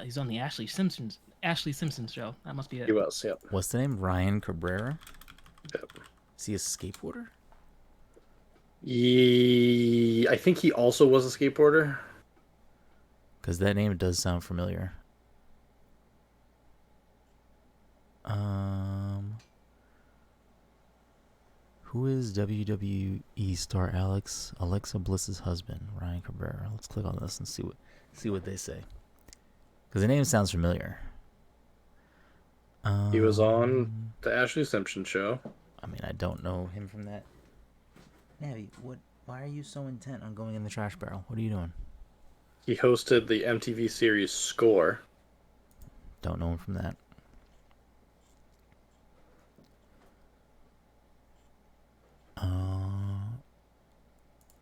He's on the Ashley Simpson show. That must be He it. was, yep. What's the name? Ryan Cabrera? Yep. Is he a skateboarder? I think he also was a skateboarder. Because that name does sound familiar. Who is WWE star Alexa Bliss's husband, Ryan Cabrera? Let's click on this and see what they say. Because the name sounds familiar. He was on the Ashley Simpson show. I mean, I don't know him from that. Navi, what? Why are you so intent on going in the trash barrel? What are you doing? He hosted the MTV series Score. Don't know him from that.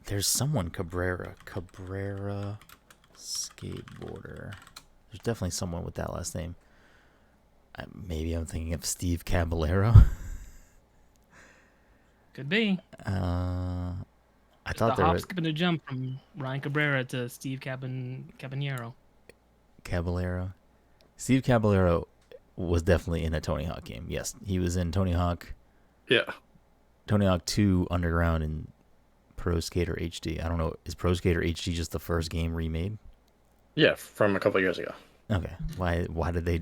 There's someone Cabrera skateboarder. There's definitely someone with that last name. Maybe I'm thinking of Steve Caballero. Could be. I thought the there hop, was skip, and a jump from Ryan Cabrera to Steve Caballero. Caballero. Steve Caballero was definitely in a Tony Hawk game. Yes, he was in Tony Hawk. Yeah. Tony Hawk 2 Underground and Pro Skater HD. I don't know. Is Pro Skater HD just the first game remade? Yeah, from a couple years ago. Okay. Why did they...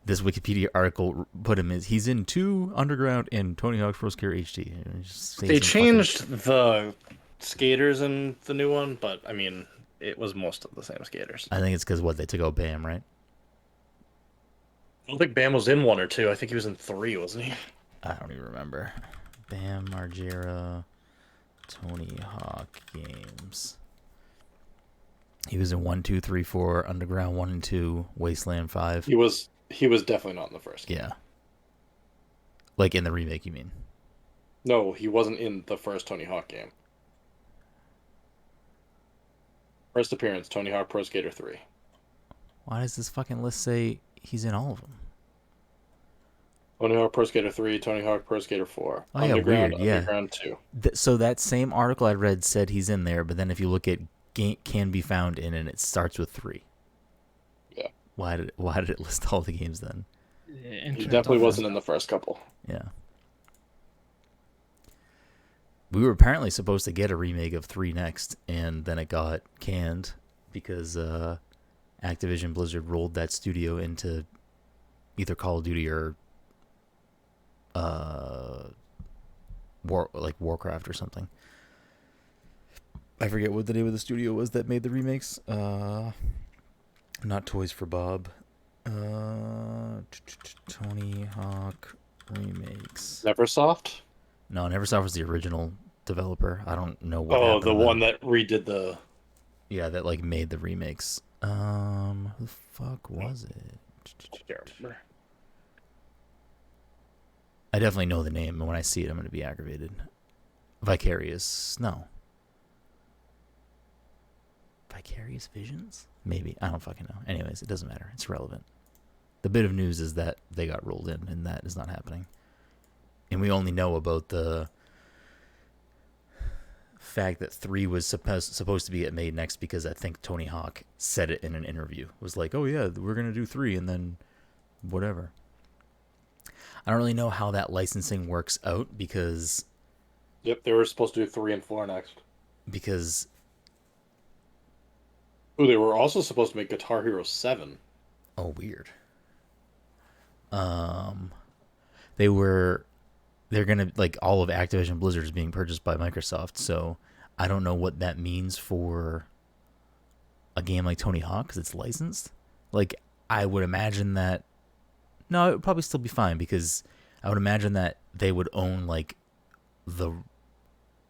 This Wikipedia article put him as... He's in 2 Underground and Tony Hawk Pro Skater HD. They changed the skaters in the new one, but, I mean, it was most of the same skaters. I think it's because, they took out Bam, right? I don't think Bam was in 1 or 2. I think he was in 3, wasn't he? I don't even remember. Bam Margera... Tony Hawk games. He was in 1, 2, 3, 4, Underground 1 and 2, Wasteland 5. He was definitely not in the first game. Yeah. Like in the remake, you mean? No, he wasn't in the first Tony Hawk game. First appearance, Tony Hawk Pro Skater 3. Why does this fucking list say he's in all of them? Tony Hawk Pro Skater 3, Tony Hawk Pro Skater 4. Oh, yeah, weird, yeah. Underground 2. So that same article I read said he's in there, but then if you look at can be found in, and it starts with 3. Yeah. Why did it list all the games then? He definitely wasn't in the first couple. Yeah. We were apparently supposed to get a remake of 3 next, and then it got canned because Activision Blizzard rolled that studio into either Call of Duty or Warcraft or something. I forget what the name of the studio was that made the remakes. Not Toys for Bob. Tony Hawk remakes. Neversoft? No, Neversoft was the original developer. I don't know what. Oh, the one that redid the. Yeah, that made the remakes. Who the fuck was it? I can't remember. I definitely know the name, and when I see it, I'm going to be aggravated. Vicarious Visions? Maybe. I don't fucking know. Anyways, it doesn't matter. It's relevant. The bit of news is that they got rolled in, and that is not happening. And we only know about the fact that 3 was supposed to be made next because I think Tony Hawk said it in an interview. Was like, oh yeah, we're going to do 3, and then whatever. I don't really know how that licensing works out because... Yep, they were supposed to do 3 and 4 next. Because... Ooh, they were also supposed to make Guitar Hero 7. Oh, weird. They're gonna, all of Activision Blizzard is being purchased by Microsoft, so I don't know what that means for a game like Tony Hawk, because it's licensed. I would imagine that... No, it would probably still be fine, because I would imagine that they would own,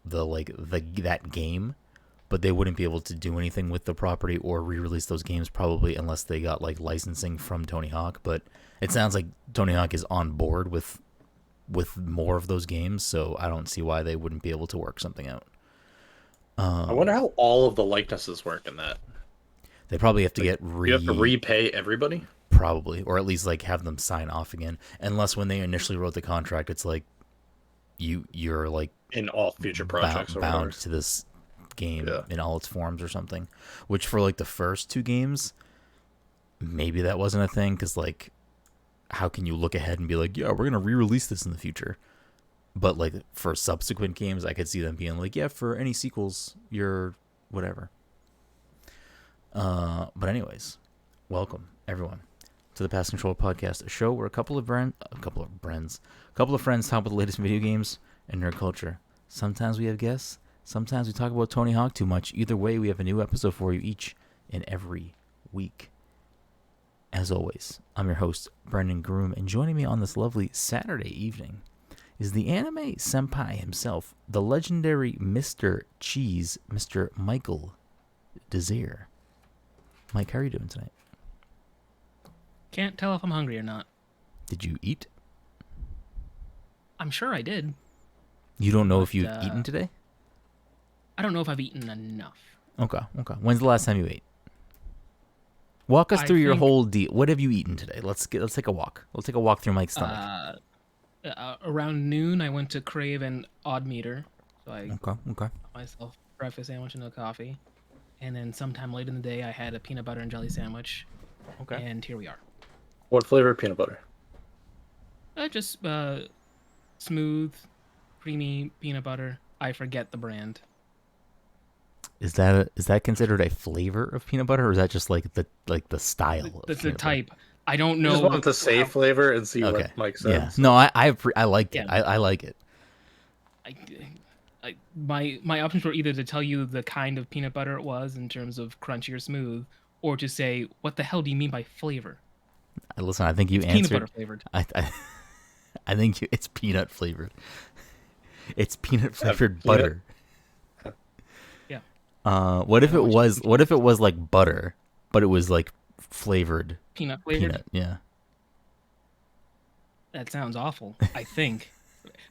that game, but they wouldn't be able to do anything with the property or re-release those games probably unless they got licensing from Tony Hawk. But it sounds like Tony Hawk is on board with more of those games, so I don't see why they wouldn't be able to work something out. I wonder how all of the likenesses work in that. They probably have to you have to repay everybody? Probably, or at least have them sign off again. Unless when they initially wrote the contract, it's you're in all future projects bound to this game in all its forms or something. Which for the first 2 games, maybe that wasn't a thing because like, how can you look ahead and be like, yeah, we're gonna re-release this in the future? But like for subsequent games, I could see them being like, yeah, for any sequels, you're whatever. But anyways, welcome everyone to the Pass Control Podcast, a show where a couple of friends talk about the latest video games and nerd culture. Sometimes we have guests, sometimes we talk about Tony Hawk too much. Either way, we have a new episode for you each and every week. As always, I'm your host, Brenden Groom, and joining me on this lovely Saturday evening is the anime senpai himself, the legendary Mr. Cheese, Mr. Michael Desir. Mike, how are you doing tonight? Can't tell if I'm hungry or not. Did you eat? I'm sure I did. You don't know if you've eaten today? I don't know if I've eaten enough. Okay. When's the last time you ate? Walk us through your whole deal. What have you eaten today? Let's take a walk. Let's take a walk through Mike's stomach. Around noon, I went to Crave and Odd Meter. So I Okay. got myself a breakfast sandwich and a coffee. And then sometime late in the day, I had a peanut butter and jelly sandwich. Okay. And here we are. What flavor of peanut butter? Just smooth, creamy peanut butter. I forget the brand. Is that considered a flavor of peanut butter, or is that just like the style? That's the type. I don't know. I just wanted to say flavor and see what Mike says. Yeah. No, I like it. Yeah. I like it. My options were either to tell you the kind of peanut butter it was in terms of crunchy or smooth, or to say, what the hell do you mean by flavor? Listen, I think you It's answered. peanut butter flavored. I think it's peanut flavored. It's peanut flavored butter. Yeah. What if it was like butter, but it was like flavored Peanut flavored? peanut? Yeah. That sounds awful, I think.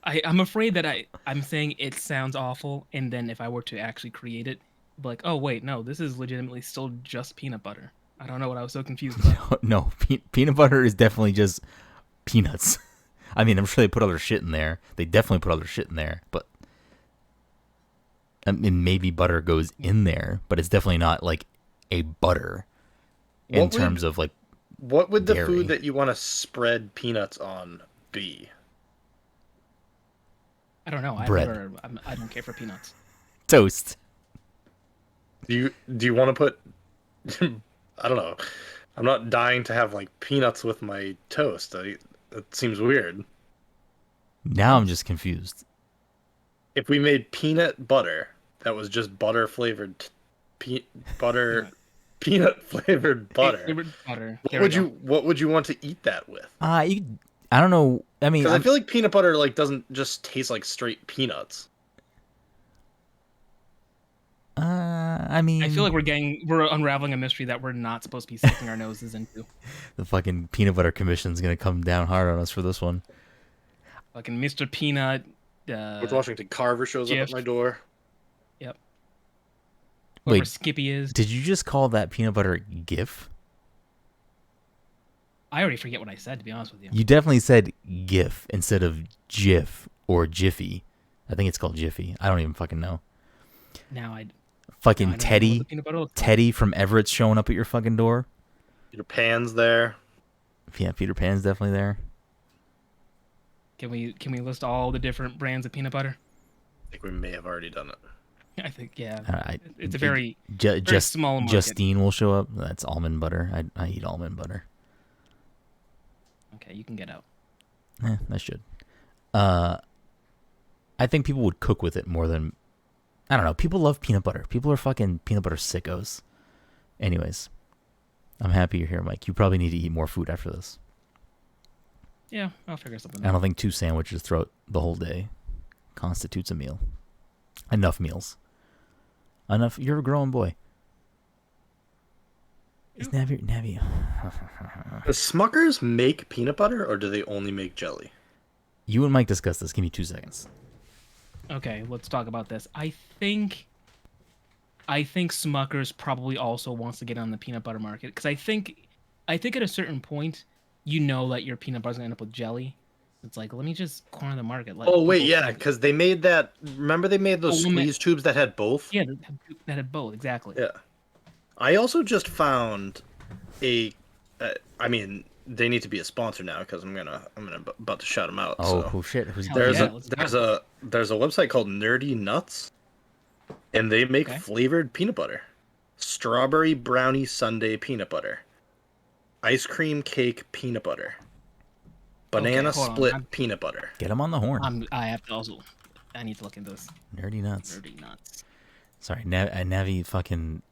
I'm afraid that I'm saying it sounds awful, and then if I were to actually create it, be like, oh wait, no, this is legitimately still just peanut butter. I don't know what I was so confused about. No, peanut butter is definitely just peanuts. I mean, I'm sure they put other shit in there. They definitely put other shit in there, but I mean, maybe butter goes in there, but it's definitely not like a butter in terms of like. What would the dairy. food that you want to spread peanuts on be? I don't know. Bread. I don't care for peanuts. Toast. Do you want to put? I don't know. I'm not dying to have like peanuts with my toast. That seems weird. Now I'm just confused. If we made peanut butter that was just butter flavored peanut flavored butter. Flavored butter. What would you want to eat that with? I don't know. I mean, Because I feel like peanut butter like doesn't just taste like straight peanuts. I mean, I feel like we're unraveling a mystery that we're not supposed to be sticking our noses into. the fucking peanut butter commission's gonna come down hard on us for this one. Fucking Mr. Peanut. George Washington Carver shows up at my door. Yep. Whoever Wait, Skippy is. Did you just call that peanut butter GIF? I already forget what I said, to be honest with you. You definitely said GIF instead of GIF or Jiffy. I think it's called Jiffy. I don't even fucking know. Now Fucking I don't know Teddy. what the peanut butter looks like. Teddy from Everett's showing up at your fucking door. Peter Pan's there. Yeah, Peter Pan's definitely there. Can we list all the different brands of peanut butter? I think we may have already done it. I think, yeah. I- It's a very Just small market. Justine will show up. That's almond butter. I eat almond butter. Okay, you can get out. That should. I think people would cook with it more than. I don't know. People love peanut butter. People are fucking peanut butter sickos. Anyways, I'm happy you're here, Mike. You probably need to eat more food after this. Yeah, I'll figure something I out. don't think 2 sandwiches throughout the whole day constitutes a meal. Enough meals. Enough. You're a growing boy. Is Navi? Does Smuckers make peanut butter or do they only make jelly? You and Mike discuss this. Give me 2 seconds. Okay, let's talk about this. I think Smucker's probably also wants to get on the peanut butter market because I think at a certain point, you know that your peanut butter's gonna end up with jelly. It's like, let me just corner the market. Oh wait, yeah, because they made that. Remember they made those squeeze tubes that had both? Yeah, that had both exactly. Yeah. I also just found a I mean, they need to be a sponsor now because I'm about to shout them out. Oh, So oh shit! Who's Hell there's yeah, a let's there's go. a website called Nerdy Nuts, and they make Okay. flavored peanut butter, strawberry brownie sundae peanut butter, ice cream cake peanut butter, Okay, banana hold on. split peanut butter. Get him on the horn. I have to also. I need to look into this. Nerdy nuts. Nerdy nuts. Sorry, Navi fucking.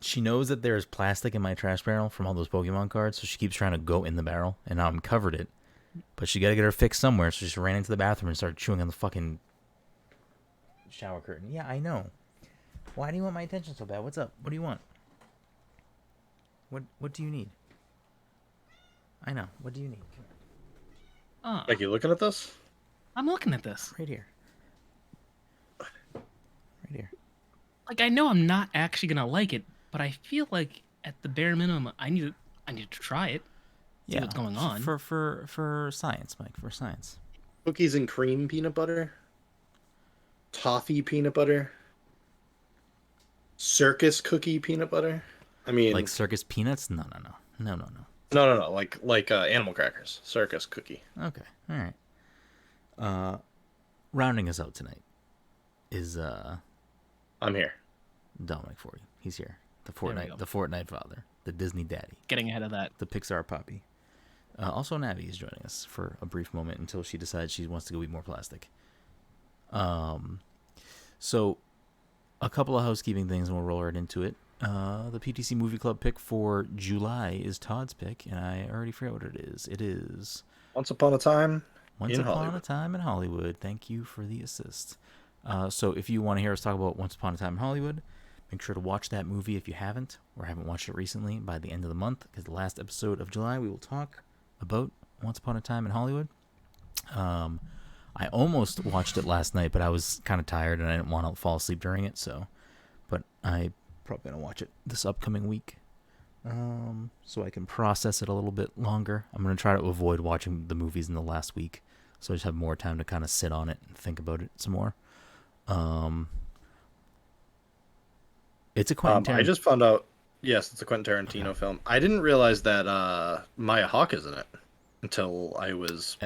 She knows that there's plastic in my trash barrel from all those Pokemon cards, so she keeps trying to go in the barrel, and now I'm covered it. But she gotta get her fix somewhere, so she just ran into the bathroom and started chewing on the fucking shower curtain. Yeah, I know. Why do you want my attention so bad? What's up? What do you want? What do you need? I know. What do you need? Come here. Like, you looking at this? I'm looking at this. Right here. Right here. Like, I know I'm not actually gonna like it, but I feel like at the bare minimum, I need to try it. See what's going on. For science, Mike. For science. Cookies and cream peanut butter, toffee peanut butter, circus cookie peanut butter. I mean, Like circus peanuts? No. no, like animal crackers, circus cookie. Okay. All right. Rounding us out tonight is I'm here. Dominic for you. He's here. The There we go. Fortnite father, the Disney daddy, Getting ahead of that. the Pixar puppy. Also, Navi is joining us for a brief moment until she decides she wants to go eat more plastic. So a couple of housekeeping things, and we'll roll right into it. The PTC Movie Club pick for July is Todd's pick, and I already forget what it is. It is Once Upon a Time Once in Upon Hollywood. a Time in Hollywood. Thank you for the assist. So if you want to hear us talk about Once Upon a Time in Hollywood, make sure to watch that movie if you haven't or haven't watched it recently by the end of the month, because the last episode of July we will talk about Once Upon a Time in Hollywood. I almost watched it last night, but I was kind of tired and I didn't want to fall asleep during it. But I probably gonna watch it this upcoming week, so I can process it a little bit longer. I'm gonna try to avoid watching the movies in the last week, so I just have more time to kind of sit on it and think about it some more. It's a Quentin Tarantino. I just found out. Yes, it's a Quentin Tarantino film. I didn't realize that Maya Hawke is in it until I was.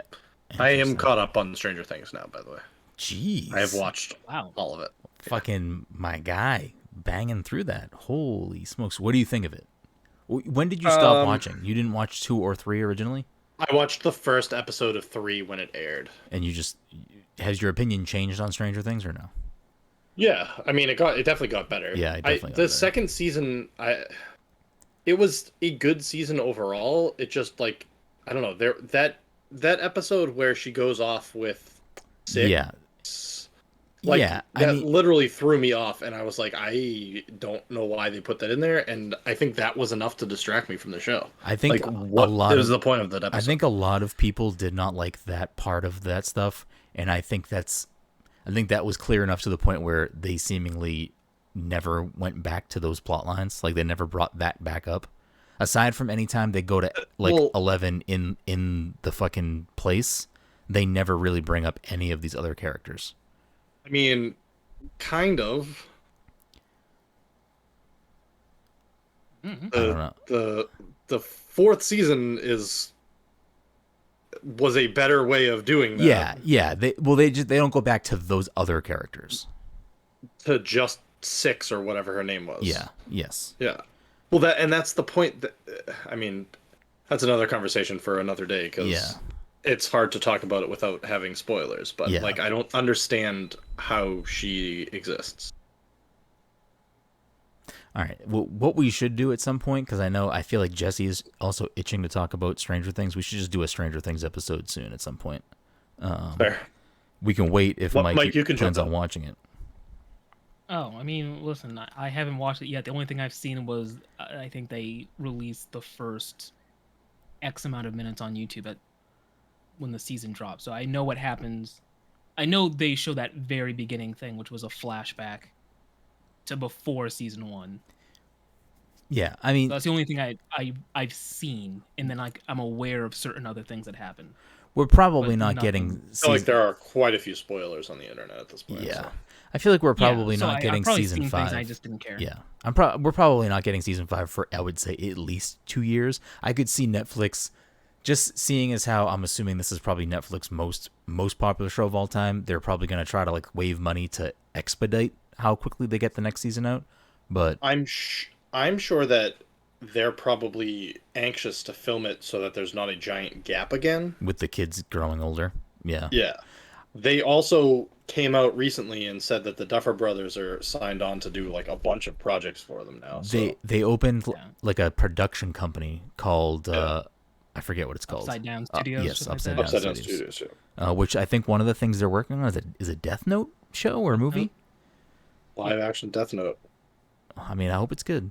I am caught up on Stranger Things now. By the way, Jeez, I have watched Wow. all of it. fucking my guy banging through that. Holy smokes! What do you think of it? When did you stop watching? You didn't watch 2 or 3 originally, I watched the first episode of 3 when it aired. and you just has your opinion changed on Stranger Things or no? Yeah, I mean, it definitely got better. Yeah, it definitely got the better. second season, it was a good season overall. It just like I don't know that episode where she goes off with Six, Yeah, like yeah. that literally threw me off, and I was like, I don't know why they put that in there, and I think that was enough to distract me from the show. I think like what is the point of that episode? I think a lot of people did not like that part of that stuff, and I think that was clear enough to the point where they seemingly never went back to those plot lines. Like they never brought that back up. Aside from any time they go to 11 in the fucking place, they never really bring up any of these other characters. I mean, kind of. Mm-hmm. I don't know. The fourth season was a better way of doing that. Yeah. They don't go back to those other characters. To just Six or whatever her name was. Yeah. Yes. Yeah. Well, that's the point. That I mean, that's another conversation for another day because it's hard to talk about it without having spoilers. But like, I don't understand how she exists. All right. Well, what we should do at some point, because I feel like Jesse is also itching to talk about Stranger Things. We should just do a Stranger Things episode soon at some point. Fair. We can wait if Mike you can plans jump on in. watching it. Oh, I mean, listen, I haven't watched it yet. The only thing I've seen was I think they released the first X amount of minutes on YouTube when the season dropped. So I know what happens. I know they show that very beginning thing, which was a flashback to before season 1. Yeah, I mean, So that's the only thing I've seen, and then I'm aware of certain other things that happen. we're probably but not nothing. getting. I feel like there are quite a few spoilers on the internet at this point. Yeah, So. I feel like we're Yeah, probably so not I've getting probably season seen things and I 5. just didn't care. Yeah, we're probably not getting season 5 for, I would say, at least 2 years. I could see Netflix, just seeing as how I'm assuming this is probably Netflix's most popular show of all time. They're probably going to try to like wave money to expedite how quickly they get the next season out. But I'm sure that they're probably anxious to film it so that there's not a giant gap again. with the kids growing older, yeah, Yeah. They also came out recently and said that the Duffer Brothers are signed on to do like a bunch of projects for them now. So they opened Yeah. like a production company called yeah. I forget what it's called. Upside Down Studios, Yes, something like Upside that. Down Upside Down Studios. Studios, yeah. Which I think one of the things they're working on is a Death Note show or movie. Live action Death Note. I mean, I hope it's good.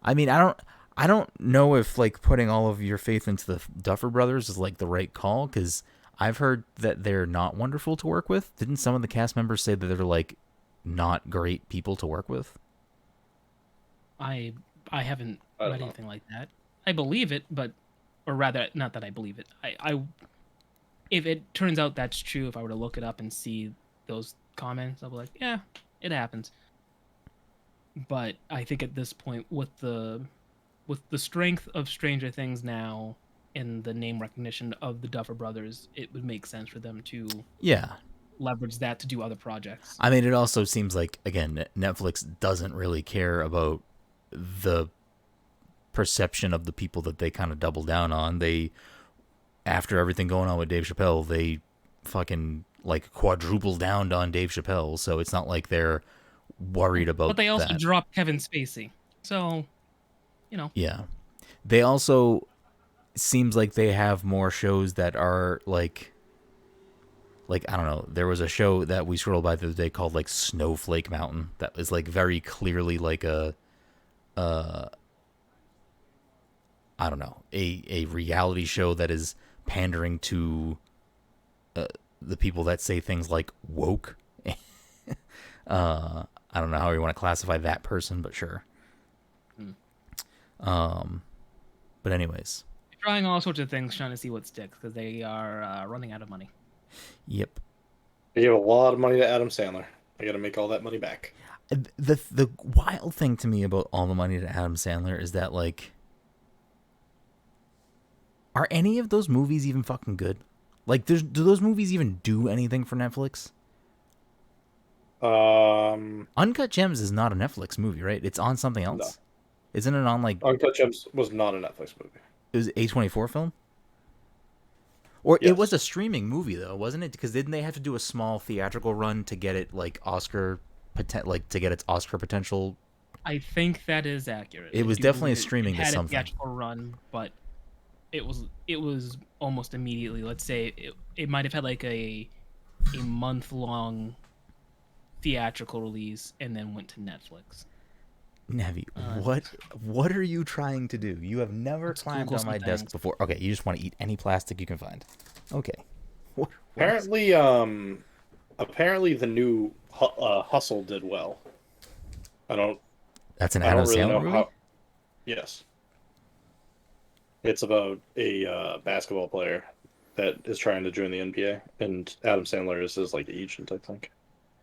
I mean, I don't know if like putting all of your faith into the Duffer Brothers is like the right call, because I've heard that they're not wonderful to work with. Didn't some of the cast members say that they're like not great people to work with? I I haven't I don't read know. anything like that. I believe it, but or rather, not that I believe it. I if it turns out that's true, if I were to look it up and see those comments, I'll be like, yeah, it happens. But I think at this point, with the strength of Stranger Things now and the name recognition of the Duffer Brothers, it would make sense for them to Yeah. leverage that to do other projects. I mean, it also seems like, again, Netflix doesn't really care about the perception of the people that they kind of double down on. They, after everything going on with Dave Chappelle, they fucking like quadruple down on Dave Chappelle. So it's not like they're worried about But they also that. dropped Kevin Spacey. So, Yeah. They also seems like they have more shows that are like I don't know. There was a show that we scrolled by the other day called like Snowflake Mountain that was like very clearly like a I don't know, a reality show that is pandering to the people that say things like woke. I don't know how you want to classify that person, but sure. But anyways, trying all sorts of things, trying to see what sticks because they are running out of money. yep. They gave a lot of money to Adam Sandler. I got to make all that money back. The wild thing to me about all the money to Adam Sandler is that like, are any of those movies even fucking good? Like, do those movies even do anything for Netflix? Uncut Gems is not a Netflix movie, right? It's on something else. No. Isn't it on like? Uncut Gems was not a Netflix movie. It was A24 film. Or Yes. it was a streaming movie though, wasn't it? Because didn't they have to do a small theatrical run to get it like to get its Oscar potential? I think that is accurate. It was definitely streaming to had something. a theatrical run, but it was almost immediately. Let's say it might have had like a month long theatrical release and then went to Netflix. Navi, what are you trying to do? You have never climbed on my desk before. Okay, you just want to eat any plastic you can find. Okay. Apparently, apparently the new Hustle did well. That's an I Adam don't really Sandler know movie? how. Yes, it's about a basketball player that is trying to join the NBA, and Adam Sandler is his like agent, I think.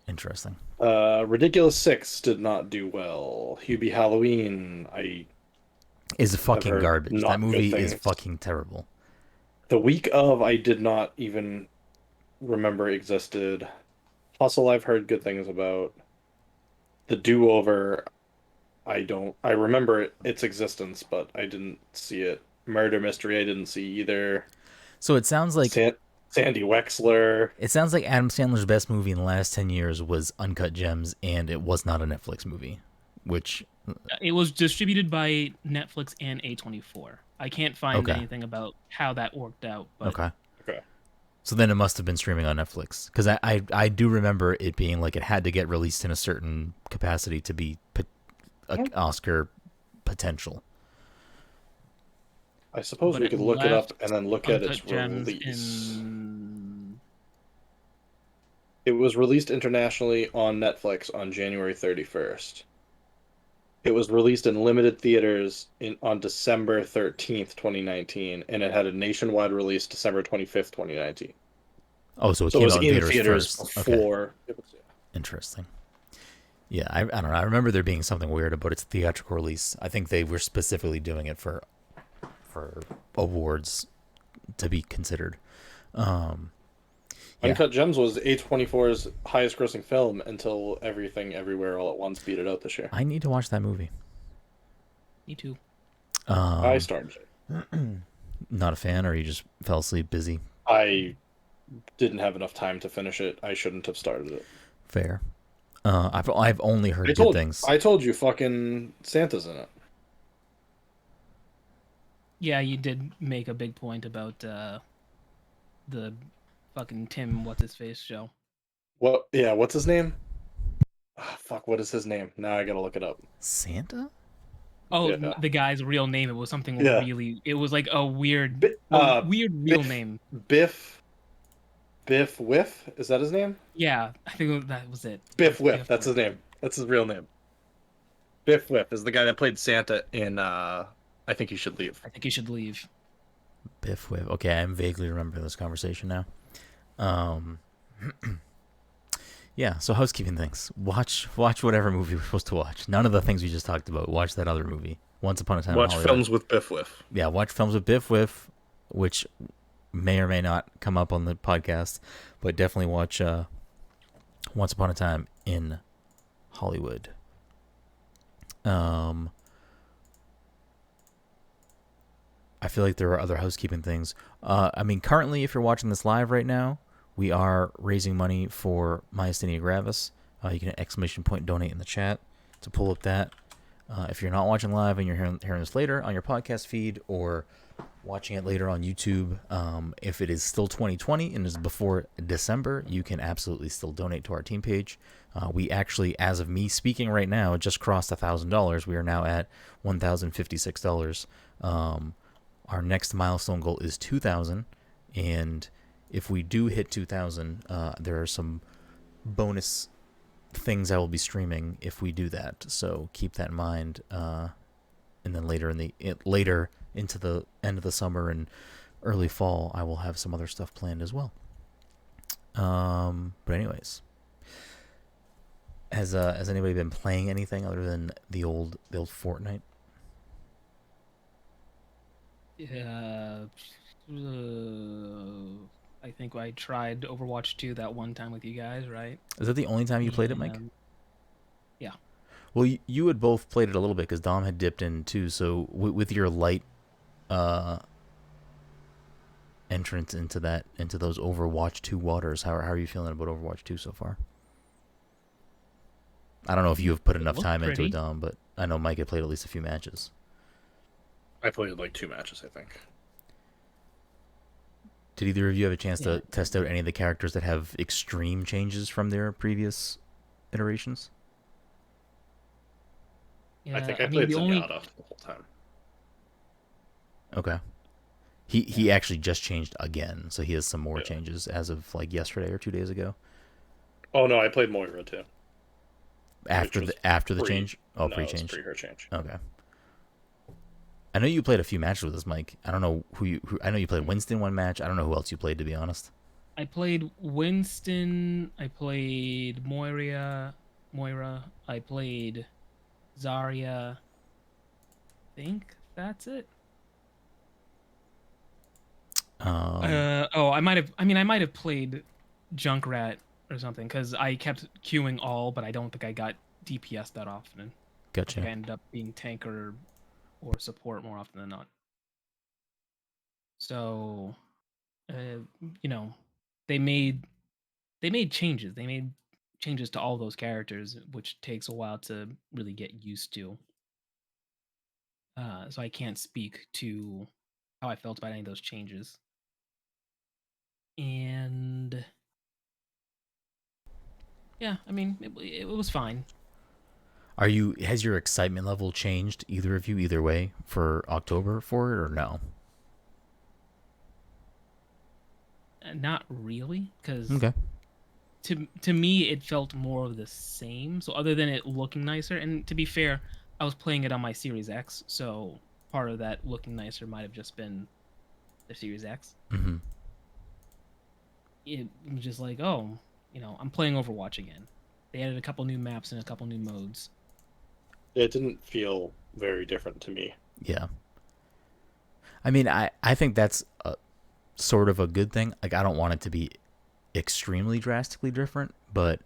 Interesting. Ridiculous Six did not do well. Hubie Halloween, Is fucking heard garbage. not That movie good is things. fucking terrible. The week of, I did not even remember existed. Hustle, I've heard good things about. The Do Over, I remember its existence, but I didn't see it. Murder Mystery, I didn't see either. So it sounds like Sandy Wexler. Adam Sandler's best movie in the last 10 years was Uncut Gems, and it was not a Netflix movie, which It was distributed by Netflix and A24. I can't find anything about how that worked out. But okay. Okay. So then it must have been streaming on Netflix, because I do remember it being like it had to get released in a certain capacity to be Oscar potential. I suppose But we it could look it up left and then look at its Uncut Gems release. It was released internationally on Netflix on January 31st. It was released in limited theaters on December 13th, 2019, and it had a nationwide release December 25th, 2019. Oh, so it So came it was out in in theaters first. before. Okay. Interesting. Yeah, I don't know. I remember there being something weird about its theatrical release. I think they were specifically doing it for awards to be considered. Um, yeah, Uncut Gems was A24's highest grossing film until Everything Everywhere All at Once beat it out this year. I need to watch that movie. Me too. I started it. Not a fan, or you just fell asleep busy? I didn't have enough time to finish it. I shouldn't have started it. Fair. I've only heard good things. I told you fucking Santa's in it. Yeah, you did make a big point about the fucking Tim what's his face show. What? Yeah, what's his name? Oh, fuck, what is his name? Now I gotta look it up. Santa? Oh, Yeah. the guy's real name. It was something Yeah. really. It was like a weird, weird real name. Biff Whiff? Is that his name? Yeah, I think that was it. Biff Whiff. That's his name. That's his real name. Biff Whiff is the guy that played Santa in I Think You Should Leave. I think you should leave. Biff Whip. Okay, I'm vaguely remembering this conversation now. Yeah, so housekeeping things. Watch whatever movie we're supposed to watch. None of the things we just talked about. Watch that other movie. Once Upon a Time in Watch Hollywood. films with Biff Whiff. Yeah, watch films with Biff Whiff, which may or may not come up on the podcast, but definitely watch Once Upon a Time in Hollywood. I feel like there are other housekeeping things. I mean, currently, if you're watching this live right now, we are raising money for myasthenia gravis. You can exclamation point donate in the chat to pull up that. If you're not watching live and you're hearing this later on your podcast feed or watching it later on YouTube, if it is still 2020 and is before December, you can absolutely still donate to our team page. We actually, as of me speaking right now, just crossed $1,000. We are now at $1,056. Our next milestone goal is 2,000, and if we do hit 2,000, there are some bonus things I will be streaming if we do that. So keep that in mind. And then later into the end of the summer and early fall, I will have some other stuff planned as well. But anyways, has anybody been playing anything other than the old Fortnite? Yeah, I think I tried Overwatch 2 that one time with you guys, right? Is that the only time you played it, Mike? Yeah. Well, you had both played it a little bit because Dom had dipped in too. So with your light entrance into those Overwatch 2 waters, how are you feeling about Overwatch 2 so far? I don't know if you have put enough time into it, Dom, but I know Mike had played at least a few matches. I played like 2 matches, I think. Did either of you have a chance to test out any of the characters that have extreme changes from their previous iterations? Yeah, I think I played Zenyatta the whole time. Okay. He actually just changed again, so he has some more changes as of like yesterday or 2 days ago. Oh no, I played Moira too. After the change? Oh, pre-change. Pre her change. Okay. I know you played a few matches with us, Mike. I don't know who I know you played Winston one match. I don't know who else you played, to be honest. I played Winston. I played Moira. I played Zarya. I think that's it. I might have played Junkrat or something because I kept queuing all, but I don't think I got DPS that often. Gotcha. I ended up being tanker or support more often than not. So, they made changes. They made changes to all those characters, which takes a while to really get used to. So I can't speak to how I felt about any of those changes. And yeah, I mean, it was fine. Has your excitement level changed, either of you, either way, for October for it, or no? Not really, because okay. To me, it felt more of the same. So other than it looking nicer, and to be fair, I was playing it on my Series X, so part of that looking nicer might have just been the Series X. Mm-hmm. It was just like, oh, I'm playing Overwatch again. They added a couple new maps and a couple new modes. It didn't feel very different to me. Yeah. I mean, I think that's sort of a good thing. Like, I don't want it to be extremely drastically different, but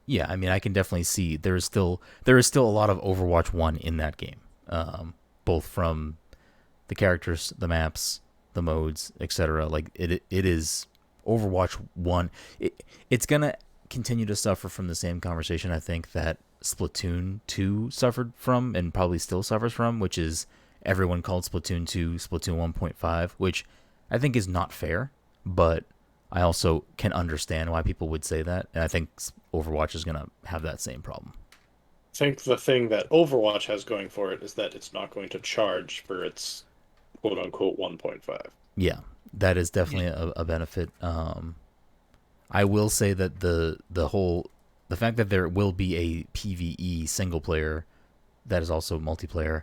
yeah, I mean, I can definitely see there is still a lot of Overwatch 1 in that game, both from the characters, the maps, the modes, etc. Like, it is Overwatch 1. It's gonna continue to suffer from the same conversation, I think, that Splatoon 2 suffered from and probably still suffers from, which is everyone called Splatoon 2 Splatoon 1.5, which I think is not fair, but I also can understand why people would say that, and I think Overwatch is going to have that same problem. I think the thing that Overwatch has going for it is that it's not going to charge for its quote unquote 1.5. Yeah, that is definitely a benefit. I will say that the fact that there will be a PvE single player that is also multiplayer,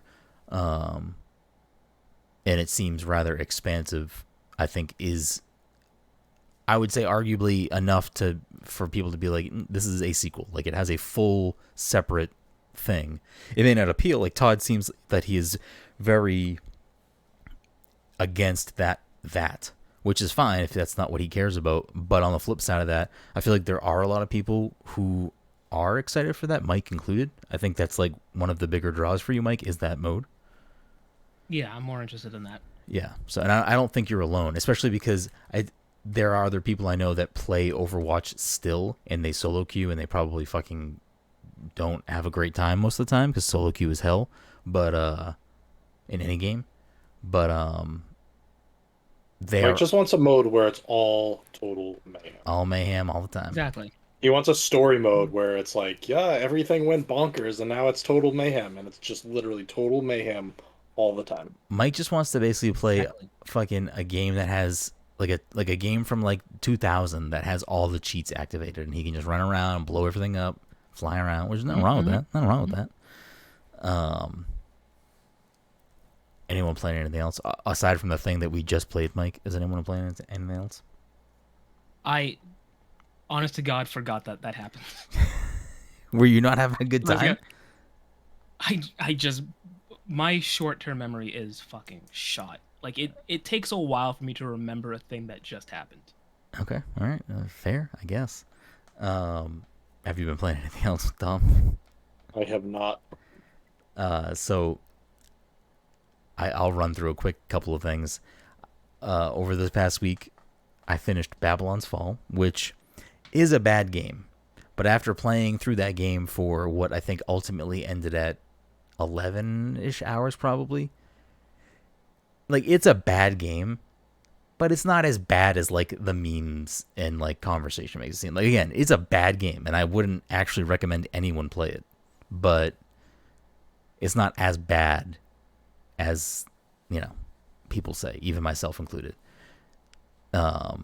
and it seems rather expansive, I think is, I would say, arguably enough for people to be like, this is a sequel. Like, it has a full separate thing. It may not appeal. Like, Todd seems that he is very against that, which is fine if that's not what he cares about. But on the flip side of that, I feel like there are a lot of people who are excited for that, Mike included. I think that's like one of the bigger draws for you, Mike, is that mode. Yeah, I'm more interested in that. Yeah. So, and I don't think you're alone, especially because there are other people I know that play Overwatch still, and they solo queue, and they probably fucking don't have a great time most of the time because solo queue is hell. But in any game, but Mike just wants a mode where it's all total mayhem. All mayhem all the time. Exactly. He wants a story mode where it's like, yeah, everything went bonkers and now it's total mayhem, and it's just literally total mayhem all the time. Mike just wants to basically play fucking a game that has like a game from like 2000 that has all the cheats activated, and he can just run around and blow everything up, fly around. There's nothing wrong with that. Nothing wrong with that. Anyone playing anything else aside from the thing that we just played, Mike? Is anyone playing anything else? I, honest to God, forgot that happened. Were you not having a good time? I just, my short-term memory is fucking shot. Like, it takes a while for me to remember a thing that just happened. Okay, all right, fair, I guess. Have you been playing anything else, Tom? I have not. So I'll run through a quick couple of things. Over this past week, I finished Babylon's Fall, which is a bad game. But after playing through that game for what I think ultimately ended at 11-ish hours probably, like, it's a bad game, but it's not as bad as like the memes and like conversation makes it seem. Like, again, it's a bad game, and I wouldn't actually recommend anyone play it, but it's not as bad as, you know, people say, even myself included. The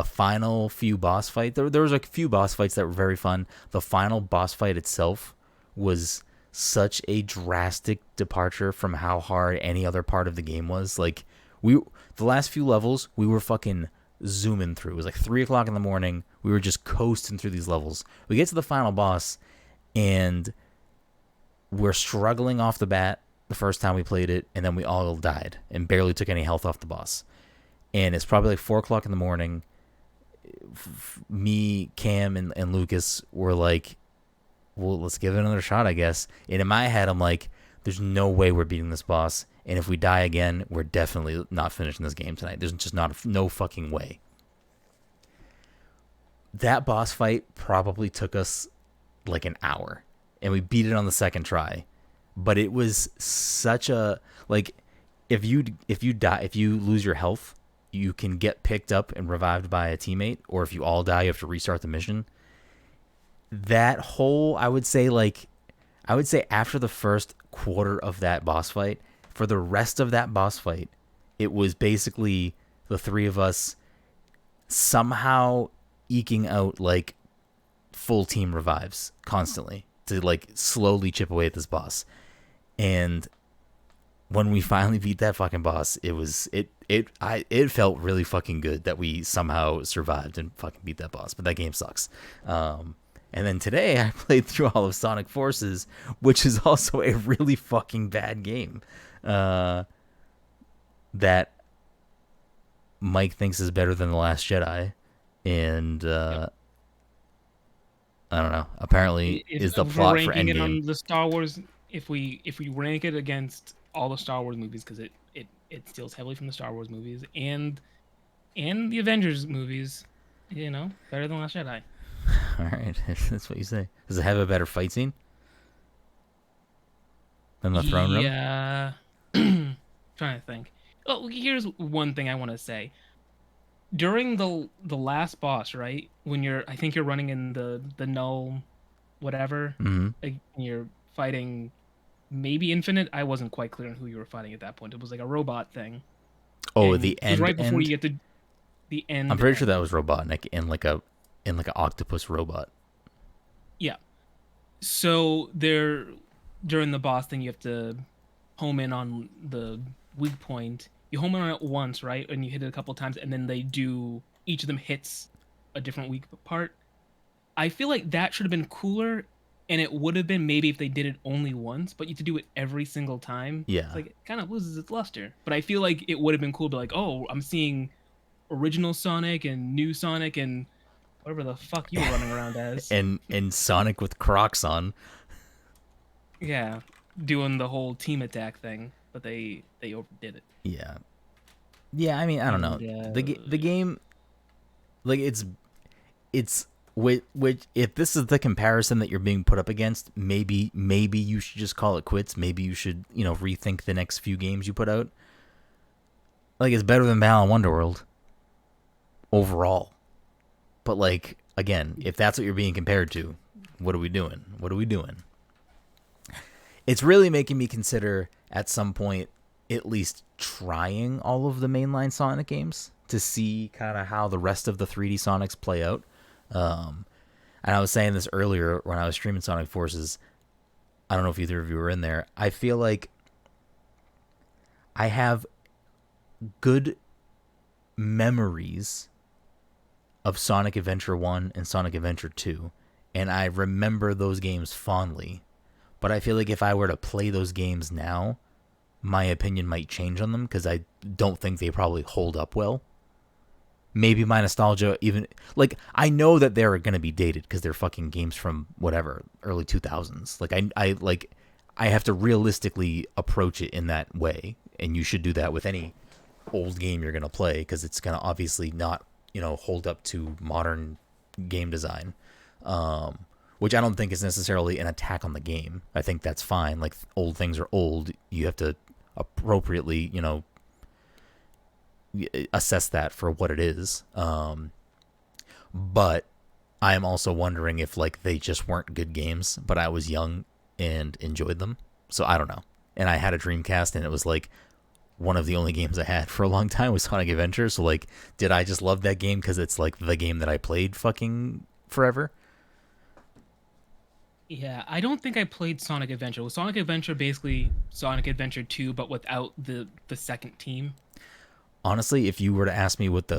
final few boss fights, there was a few boss fights that were very fun. The final boss fight itself was such a drastic departure from how hard any other part of the game was. Like, the last few levels, we were fucking zooming through. It was like 3:00 in the morning. We were just coasting through these levels. We get to the final boss, and we're struggling off the bat the first time we played it, and then we all died and barely took any health off the boss. And it's probably like 4:00 in the morning. Me, Cam, and Lucas were like, well, let's give it another shot, I guess. And in my head, I'm like, there's no way we're beating this boss. And if we die again, we're definitely not finishing this game tonight. There's just no fucking way. That boss fight probably took us like an hour, and we beat it on the second try. But it was such a, like, if you lose your health, you can get picked up and revived by a teammate, or if you all die, you have to restart the mission. That whole, I would say after the first quarter of that boss fight, for the rest of that boss fight, it was basically the three of us somehow eking out like full team revives constantly to like slowly chip away at this boss. And when we finally beat that fucking boss, it felt really fucking good that we somehow survived and fucking beat that boss. But that game sucks. And then today I played through all of Sonic Forces, which is also a really fucking bad game. That Mike thinks is better than The Last Jedi, and I don't know. Apparently, is the If we're plot for ranking it Endgame. on the Star Wars, if we rank it against all the Star Wars movies, because it steals heavily from the Star Wars movies and the Avengers movies, better than Last Jedi. All right, that's what you say. Does it have a better fight scene than the throne room? Yeah. Trying to think. Oh, here's one thing I want to say. During the last boss, right? When I think you're running in the null, whatever, Mm-hmm. and you're fighting maybe Infinite. I wasn't quite clear on who you were fighting at that point. It was like a robot thing, Oh, and the it was end right before you end. get to the I'm end. pretty sure that was Robotnik in like a octopus robot. Yeah. So there, during the boss thing, you have to home in on the weak point. You home in on it once, right? And you hit it a couple times, and then each of them hits a different weak part. I feel like that should have been cooler, and it would have been maybe if they did it only once, but you have to do it every single time. It's Yeah, like it kind of loses its luster. But I feel like it would have been cool to be like, oh, I'm seeing original Sonic and new Sonic and whatever the fuck you were running around as. and Sonic with Crocs on. Yeah, doing the whole team attack thing, but they overdid it. Yeah, yeah. I mean, I don't know. And The game, like it's which if this is the comparison that you're being put up against, maybe you should just call it quits. Maybe you should rethink the next few games you put out. Like it's better than Balan Wonderworld overall, but like again, if that's what you're being compared to, what are we doing? What are we doing? It's really making me consider at some point at least trying all of the mainline Sonic games to see kind of how the rest of the 3D Sonics play out. And I was saying this earlier when I was streaming Sonic Forces. I don't know if either of you were in there. I feel like I have good memories of Sonic Adventure 1 and Sonic Adventure 2, and I remember those games fondly. But I feel like if I were to play those games now, my opinion might change on them because I don't think they probably hold up well. Maybe my nostalgia even like I know that they're going to be dated because they're fucking games from whatever early 2000s. Like I have to realistically approach it in that way, and you should do that with any old game you're going to play because it's going to obviously not hold up to modern game design. Which I don't think is necessarily an attack on the game. I think that's fine. Like old things are old. You have to appropriately, assess that for what it is. But I am also wondering if like they just weren't good games, but I was young and enjoyed them. So I don't know. And I had a Dreamcast, and it was like one of the only games I had for a long time was Sonic Adventure. So like, did I just love that game because it's like the game that I played fucking forever? Yeah, I don't think I played Sonic Adventure. Was Sonic Adventure basically Sonic Adventure 2 but without the second team? Honestly, if you were to ask me what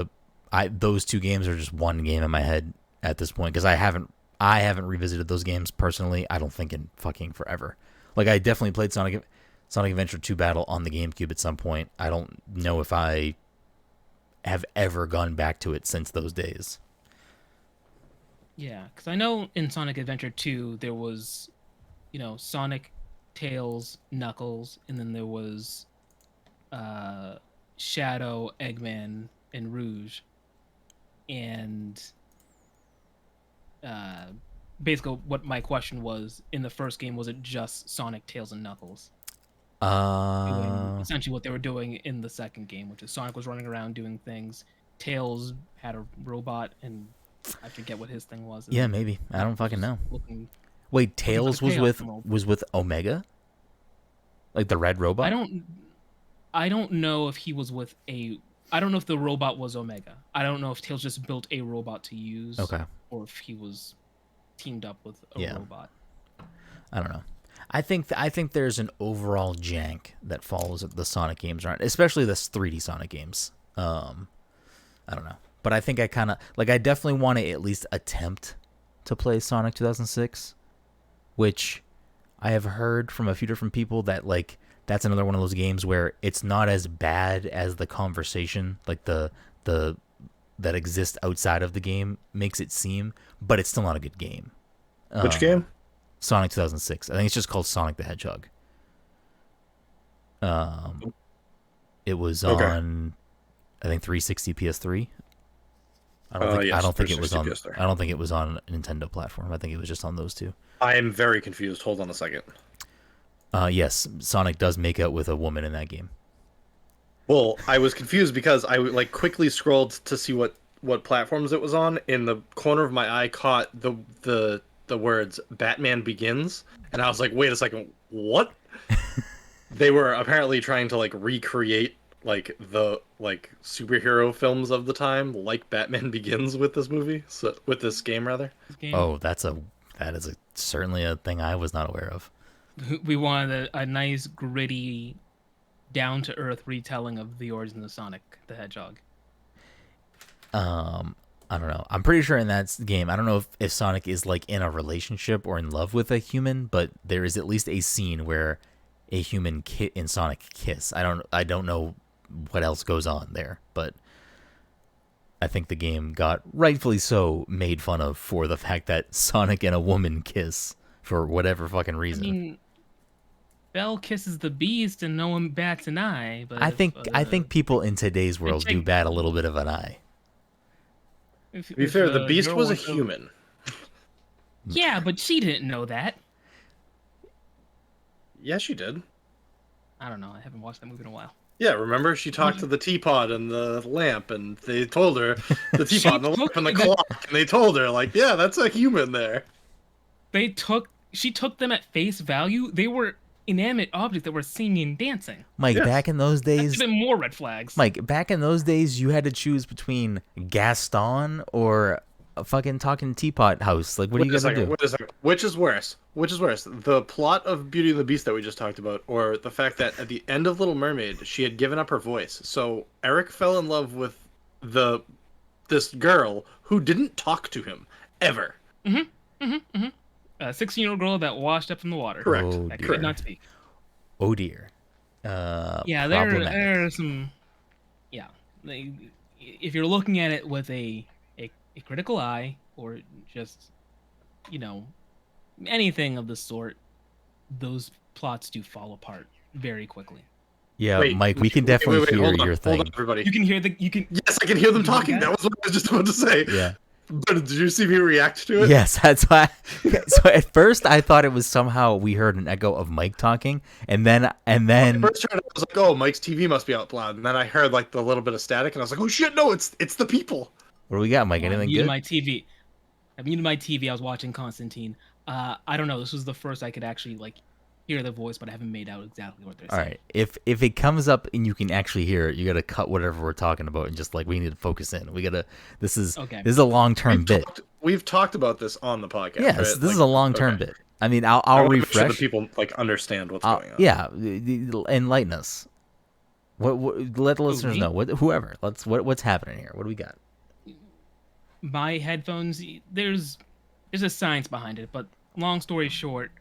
those two games are just one game in my head at this point because I haven't revisited those games personally. I don't think in fucking forever. Like I definitely played Sonic Adventure 2 Battle on the GameCube at some point. I don't know if I have ever gone back to it since those days. Yeah, because I know in Sonic Adventure 2 there was, Sonic, Tails, Knuckles, and then there was Shadow, Eggman, and Rouge. And basically what my question was, in the first game, was it just Sonic, Tails, and Knuckles? Doing essentially what they were doing in the second game, which is Sonic was running around doing things. Tails had a robot, and I forget what his thing was. Yeah, maybe. I don't fucking know. Wait, Looking Tails for the was with Omega? Like the red robot? I don't know if he was with I don't know if the robot was Omega. I don't know if Tails just built a robot to use. Okay. Or if he was teamed up with a robot. I don't know. I think there's an overall jank that follows the Sonic games around, especially the 3D Sonic games. I don't know, but I think I definitely want to at least attempt to play Sonic 2006, which I have heard from a few different people that like that's another one of those games where it's not as bad as the conversation, like the that exists outside of the game makes it seem, but it's still not a good game. Which game? Sonic 2006. I think it's just called Sonic the Hedgehog. It was on, I think 360 PS3. I don't think it was on. PS3. I don't think it was on a Nintendo platform. I think it was just on those two. I am very confused. Hold on a second. Yes, Sonic does make out with a woman in that game. Well, I was confused because I like quickly scrolled to see what platforms it was on. In the corner of my eye, caught the words "Batman Begins," and I was like, "Wait a second, what?" They were apparently trying to like recreate like the like superhero films of the time, like Batman Begins with this movie, so with this game rather. Oh, that is certainly a thing I was not aware of. We wanted a nice, gritty, down-to-earth retelling of the origin of Sonic the Hedgehog. I don't know. I'm pretty sure in that game, I don't know if Sonic is like in a relationship or in love with a human, but there is at least a scene where a human and Sonic kiss. I don't know what else goes on there, but I think the game got rightfully so made fun of for the fact that Sonic and a woman kiss for whatever fucking reason. I mean, Belle kisses the beast and no one bats an eye. But I think people in today's world do bat a little bit of an eye. To be fair, the beast was a human. Yeah, but she didn't know that. Yeah, she did. I don't know. I haven't watched that movie in a while. Yeah, remember she talked to the teapot and the lamp, and they told her the teapot and the lamp and the clock, and they told her like, yeah, that's a human there. She took them at face value. They were inanimate objects that were singing and dancing. Mike, Yes. back in those days, That's even more red flags. Mike, back in those days, you had to choose between Gaston or a fucking talking teapot house. Like, what are you gonna do? Wait a second. Which is worse? Which is worse? The plot of Beauty and the Beast that we just talked about, or the fact that at the end of Little Mermaid, she had given up her voice. So Eric fell in love with this girl who didn't talk to him ever. A 16-year-old girl that washed up in the water. Correct. Oh, That dear. could not speak. Oh dear. Yeah, Problematic. there are some. Yeah, if you're looking at it with a critical eye, or just, anything of the sort, those plots do fall apart very quickly. Yeah, Wait, Mike, we can definitely hear hold on, your thing. Hold on, everybody. You can hear Yes, I can hear them talking. That was what I was just about to say. Yeah. But did you see me react to it? Yes, that's why. So at first, I thought it was somehow we heard an echo of Mike talking, and then First I was like, "Oh, Mike's TV must be out loud," and then I heard like the little bit of static, and I was like, "Oh shit, no, it's the people." what do we got, Mike? I Anything muted good? my TV. I muted my TV. I was watching Constantine. I don't know. This was the first I could actually hear the voice, but I haven't made out exactly what they're All saying. right. If it comes up and you can actually hear it, you gotta cut whatever we're talking about and just we need to focus in. We gotta. This is a long term bit. We've talked about this on the podcast. Yes, right? this is a long term bit. I mean, I'll wanna make sure refresh. that people understand what's going on. Yeah, enlighten us. What let the listeners me? know. Whoever. What's happening here? What do we got? My headphones, there's a science behind it, but long story short,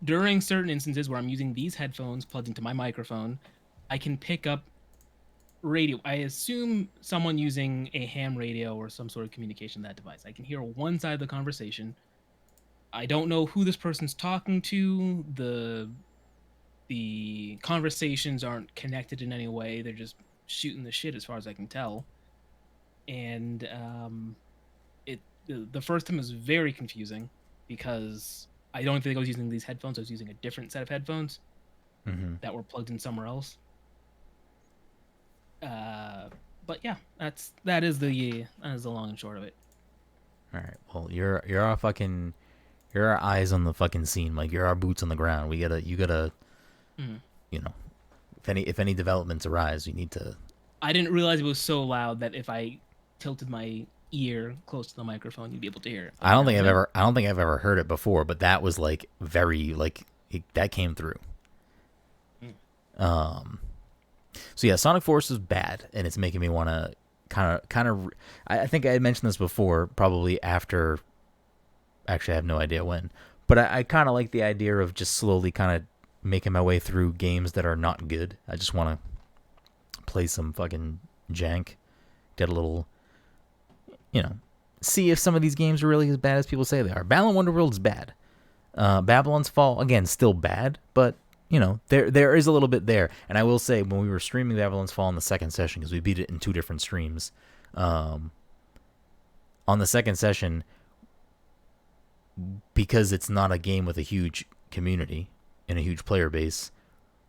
during certain instances where I'm using these headphones plugged into my microphone, I can pick up radio. I assume someone using a ham radio or some sort of communication that device. I can hear one side of the conversation. I don't know who this person's talking to. The conversations aren't connected in any way. They're just shooting the shit as far as I can tell. And the first time was very confusing because I don't think I was using these headphones. I was using a different set of headphones that were plugged in somewhere else. But yeah, that is the long and short of it. All right. Well, you're our eyes on the fucking scene, Mike. You're our boots on the ground. You gotta, if any developments arise, you need to. I didn't realize it was so loud that if I tilted my ear close to the microphone, you'd be able to hear it. I don't think I've ever heard it before, but that was very that came through. So yeah, Sonic Force is bad, and it's making me want to kind of. I think I had mentioned this before, probably after. Actually, I have no idea when, but I kind of like the idea of just slowly kind of making my way through games that are not good. I just want to play some fucking jank, get a little, see if some of these games are really as bad as people say they are. Balan Wonderworld is bad. Babylon's Fall, again, still bad, but there is a little bit there. And I will say, when we were streaming Babylon's Fall in the second session, because we beat it in 2 different streams, on the second session, because it's not a game with a huge community and a huge player base,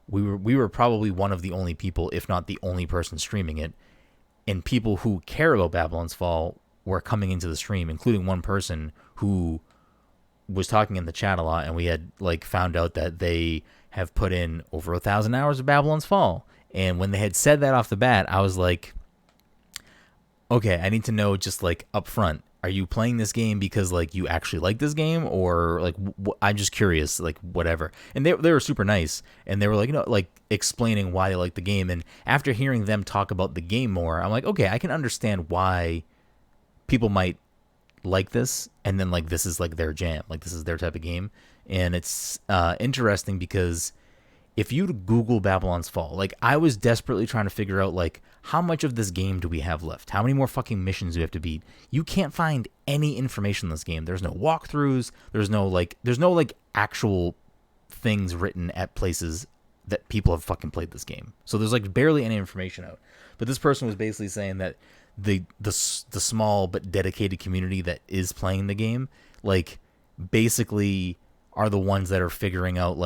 we were probably one of the only people, if not the only person streaming it. And people who care about Babylon's Fall were coming into the stream, including one person who was talking in the chat a lot, and we had found out that they have put in over 1,000 hours of Babylon's Fall. And when they had said that off the bat, I was like, okay, I need to know just up front, are you playing this game because you actually like this game, or I'm just curious, whatever. And they were super nice, and they were explaining why they like the game. And after hearing them talk about the game more, I'm like, okay, I can understand why people might like this, and then this is their jam, this is their type of game. And it's interesting because if you Google Babylon's Fall, I was desperately trying to figure out how much of this game do we have left? How many more fucking missions do we have to beat? You can't find any information in this game. There's no walkthroughs. There's no actual things written at places that people have fucking played this game. So there's barely any information out. But this person was basically saying that the small but dedicated community that is playing the game, basically are the ones that are figuring out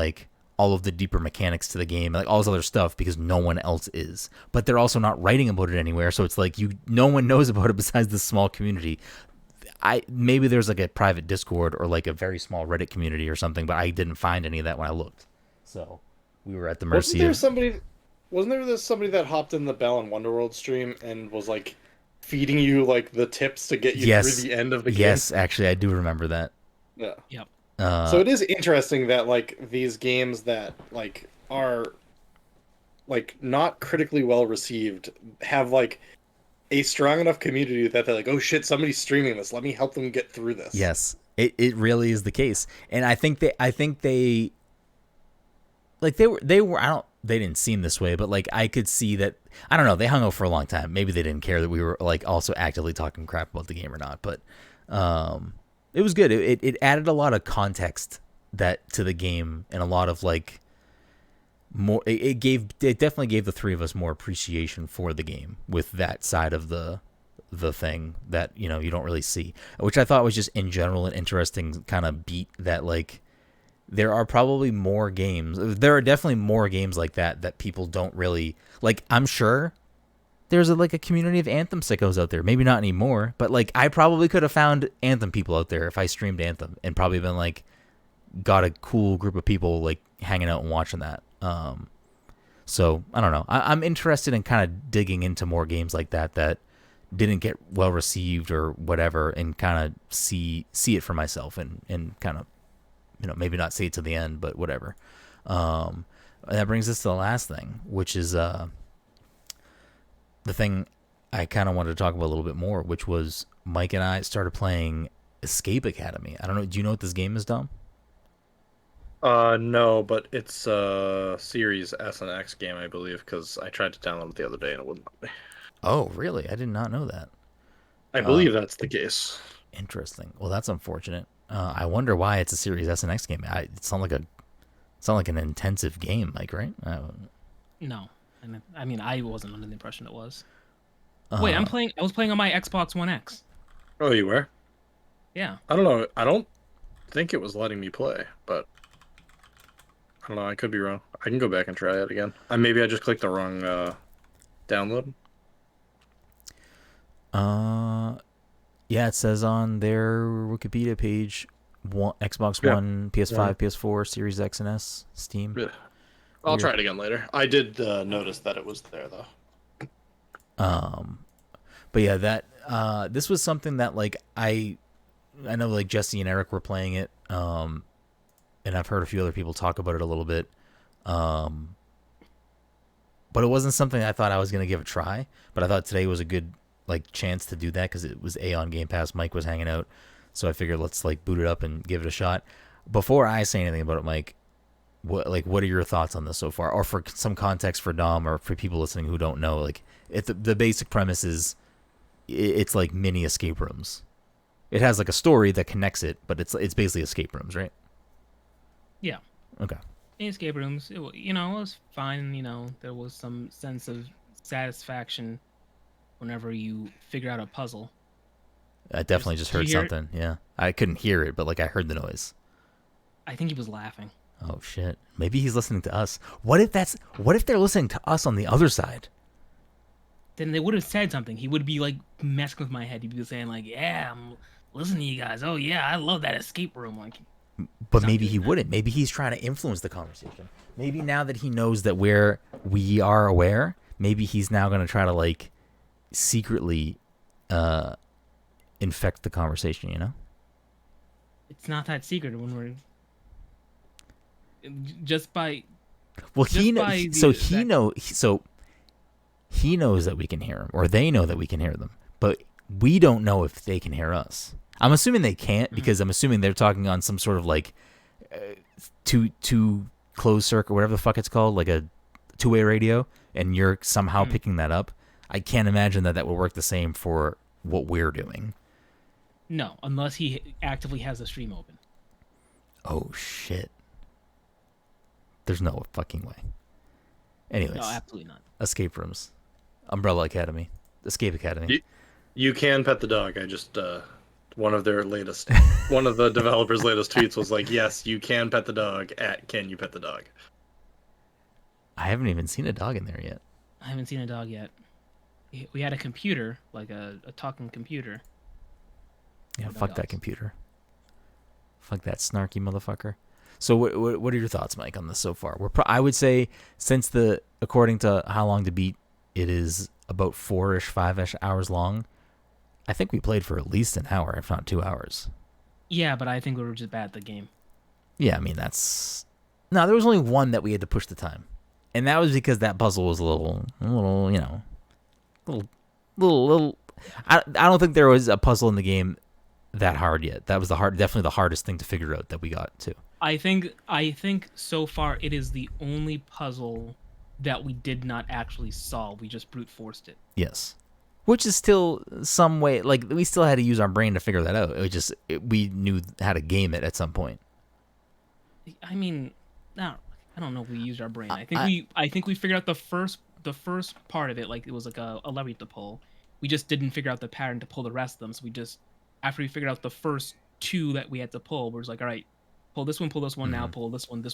all of the deeper mechanics to the game, all this other stuff, because no one else is. But they're also not writing about it anywhere, so it's no one knows about it besides this small community. Maybe there's a private Discord or a very small Reddit community or something, but I didn't find any of that when I looked. So we were at the mercy of... Wasn't there somebody that hopped in the Balan Wonderworld stream and was feeding you the tips to get you through the end of the game? Yes, actually, I do remember that. Yeah. Yep. So it is interesting that these games that are not critically well received have a strong enough community that they're oh shit, somebody's streaming this, let me help them get through this. Yes, it really is the case. And I think they they didn't seem this way, but I could see that, I don't know, they hung out for a long time. Maybe they didn't care that we were also actively talking crap about the game or not, but it was good. It added a lot of context to the game, and a lot of more. It definitely gave the 3 of us more appreciation for the game with that side of the thing that you don't really see, which I thought was just in general an interesting kind of beat. That there are probably more games. There are definitely more games like that people don't really like. I'm sure there's a community of Anthem sickos out there. Maybe not anymore, but I probably could have found Anthem people out there if I streamed Anthem, and probably been got a cool group of people hanging out and watching that. So I don't know. I'm interested in kind of digging into more games like that didn't get well received or whatever, and kind of see it for myself, and kind of maybe not see it to the end, but whatever. And that brings us to the last thing, which is the thing I kind of wanted to talk about a little bit more, which was Mike and I started playing Escape Academy. I don't know. Do you know what this game is, Dom? No, but it's a Series S and X game, I believe, because I tried to download it the other day and it wouldn't let me. Oh, really? I did not know that. I believe that's the case. Interesting. Well, that's unfortunate. I wonder why it's a Series S and X game. It's not like an intensive game, Mike, right? No. I mean, I wasn't under the impression it was. Wait, I was playing on my Xbox One X. Oh, you were? Yeah. I don't know. I don't think it was letting me play, but I don't know. I could be wrong. I can go back and try it again. Maybe I just clicked the wrong download. Yeah, it says on their Wikipedia page, Xbox One, PS5, PS4, Series X and S, Steam. Yeah. I'll try it again later. I did notice that it was there though. But yeah, that this was something that I know Jesse and Eric were playing it, and and I've heard a few other people talk about it a little bit. But it wasn't something I thought I was going to give a try. But I thought today was a good like chance to do that because it was on Game Pass. Mike was hanging out, so I figured let's like boot it up and give it a shot. Before I say anything about it, Mike, what are your thoughts on this so far? Or for some context for Dom or for people listening who don't know, like the basic premise is it's like mini escape rooms. It has like a story that connects it, but it's basically escape rooms, right? Yeah. Okay. Escape rooms, it was fine. There was some sense of satisfaction whenever you figure out a puzzle. I definitely just heard something. Yeah, I couldn't hear it, but like I heard the noise. I think he was laughing. Oh shit! Maybe he's listening to us. What if they're listening to us on the other side? Then they would have said something. He would be like messing with my head. He'd be saying like, "Yeah, I'm listening to you guys. Oh yeah, I love that escape room." Like. But maybe he wouldn't. Maybe he's trying to influence the conversation. Maybe now that he knows that we are aware, maybe he's now going to try to like secretly infect the conversation, you know? It's not that secret when we're just by Well, just he by knows the so exact- he knows that we can hear him or they know that we can hear them. But we don't know if they can hear us. I'm assuming they can't because I'm assuming they're talking on some sort of like two closed circuit, whatever the fuck it's called, like a two-way radio, and you're somehow picking that up. I can't imagine that would work the same for what we're doing. No, unless he actively has the stream open. Oh shit! There's no fucking way. Anyways, No, absolutely not. Escape rooms, Umbrella Academy, Escape Academy. You can pet the dog. I just one of the developers' latest tweets was like, "Yes, you can pet the dog." Can you pet the dog? I haven't even seen a dog in there yet. I haven't seen a dog yet. We had a computer, like a talking computer. Yeah, fuck that computer. Fuck that snarky motherfucker. So what are your thoughts, Mike, on this so far? I would say since according to How Long to Beat, it is about 4-ish, 5-ish hours long. I think we played for at least an hour, if not 2 hours. Yeah, but I think we were just bad at the game. Yeah, I mean no. There was only one that we had to push the time, and that was because that puzzle was a little, you know, little. I don't think there was a puzzle in the game that hard yet. That was definitely the hardest thing to figure out that we got to. I think so far it is the only puzzle that we did not actually solve. We just brute forced it. Yes. Which is still some way, like, we still had to use our brain to figure that out. It was just, we knew how to game it at some point. I mean, no, I don't know if we used our brain. I think we figured out the first part of it, like it was like a lever to pull. We just didn't figure out the pattern to pull the rest of them. So we just, after we figured out the first two that we had to pull, we was like, all right, pull this one, now pull this one,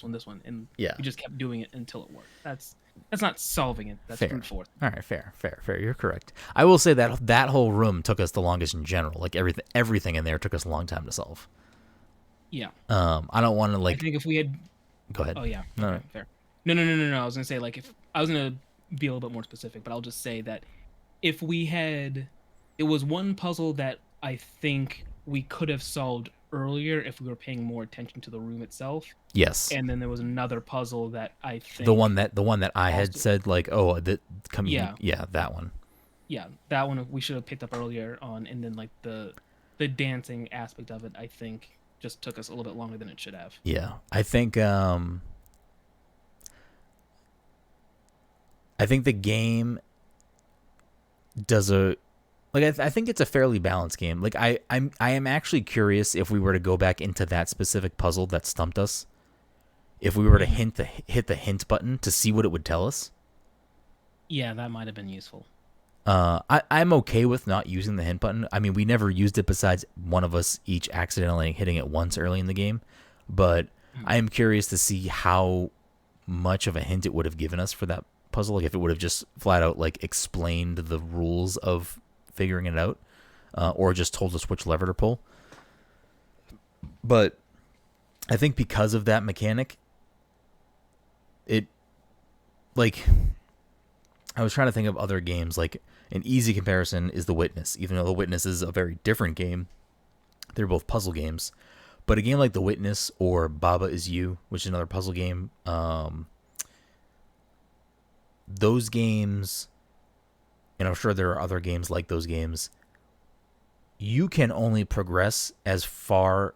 and we just kept doing it until it worked. That's not solving it. That's brute force. All right, fair. You're correct. I will say that whole room took us the longest in general. Like everything in there took us a long time to solve. Yeah. I don't want to like. I think if we had. Go ahead. Oh yeah. All right. Fair. No. I was gonna say like if I was gonna be a little bit more specific, but I'll just say that if we had, it was one puzzle that I think we could have solved earlier if we were paying more attention to the room itself. Yes. And then there was another puzzle that I think the one that I had said like, oh, yeah, that one. Yeah, that one we should have picked up earlier on, and then like the dancing aspect of it, I think just took us a little bit longer than it should have. Yeah, I think the game does I think it's a fairly balanced game. Like I am actually curious if we were to go back into that specific puzzle that stumped us, if we were to hit the hint button to see what it would tell us. Yeah, that might have been useful. I'm okay with not using the hint button. I mean, we never used it besides one of us each accidentally hitting it once early in the game. But I am curious to see how much of a hint it would have given us for that puzzle. Like if it would have just flat out like explained the rules of figuring it out, or just told us which lever to pull. But I think because of that mechanic, it like I was trying to think of other games. Like an easy comparison is The Witness, even though The Witness is a very different game. They're both puzzle games, But a game like The Witness or Baba Is You, which is another puzzle game, those games, and I'm sure there are other games like those games, you can only progress as far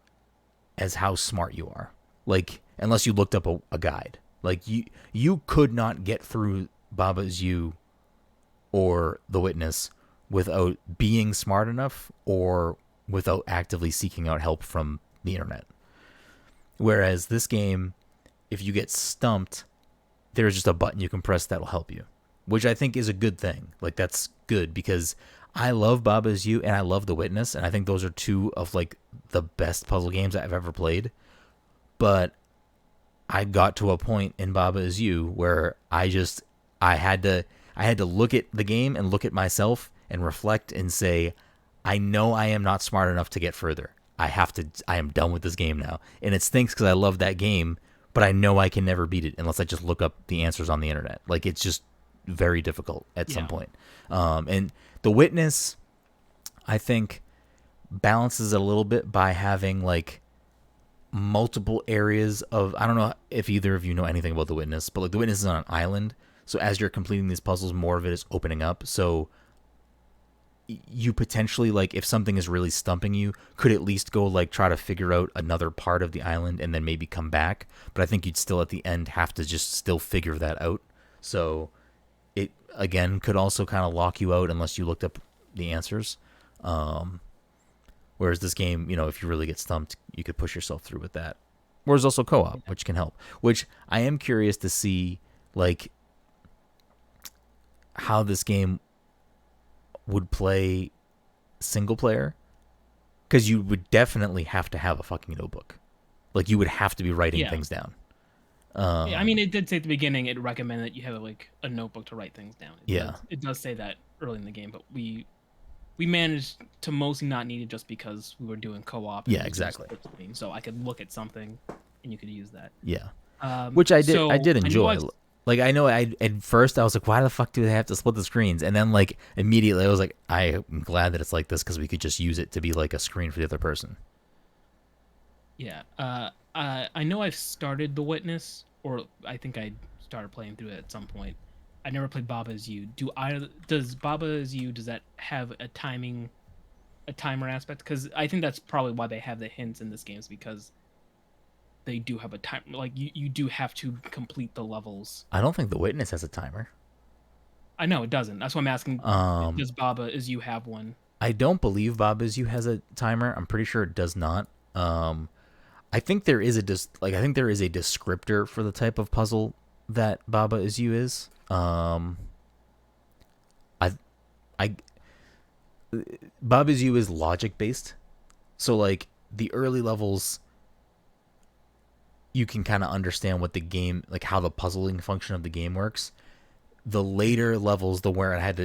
as how smart you are. Like, unless you looked up a guide. Like, you could not get through Baba Is You or The Witness without being smart enough or without actively seeking out help from the internet. Whereas this game, if you get stumped, there's just a button you can press that'll help you, which I think is a good thing. Like, that's good because I love Baba Is You and I love The Witness, and I think those are two of like the best puzzle games I've ever played. But I got to a point in Baba Is You where I had to look at the game and look at myself and reflect and say, I know I am not smart enough to get further. I am done with this game now. And it stinks because I love that game, but I know I can never beat it unless I just look up the answers on the internet. Like, it's just very difficult at some point. And The Witness, I think, balances it a little bit by having like multiple areas of, I don't know if either of you know anything about The Witness, but like The Witness is on an island. So as you're completing these puzzles, more of it is opening up. So you potentially, like, if something is really stumping you, could at least go like try to figure out another part of the island and then maybe come back. But I think you'd still at the end have to just still figure that out. So it again could also kind of lock you out unless you looked up the answers. Whereas this game, if you really get stumped, you could push yourself through with that. Whereas also co-op, which can help. Which I am curious to see, like, how this game would play single player, because you would definitely have to have a fucking notebook. Like, you would have to be writing things down. I mean, it did say at the beginning it recommended that you have like a notebook to write things down. It does say that early in the game, but we managed to mostly not need it just because we were doing co-op. Yeah, exactly. So I could look at something and you could use that. Yeah, which I did. So I did enjoy. I know at first I was like, why the fuck do they have to split the screens? And then like immediately I was like, I am glad that it's like this because we could just use it to be like a screen for the other person. Yeah. I know I've started The Witness, or I think I started playing through it at some point. I never played Baba Is You. Does Baba Is You, does that have a timer aspect? Because I think that's probably why they have the hints in this game, is because they do have a time. Like, you do have to complete the levels. I don't think The Witness has a timer. I know it doesn't. That's why I'm asking. Does Baba Is You have one? I don't believe Baba Is You has a timer. I'm pretty sure it does not. I think there is a descriptor for the type of puzzle that Baba Is You is. Baba Is You is logic based, so like the early levels, you can kind of understand what the game, like how the puzzling function of the game works. The later levels, where I had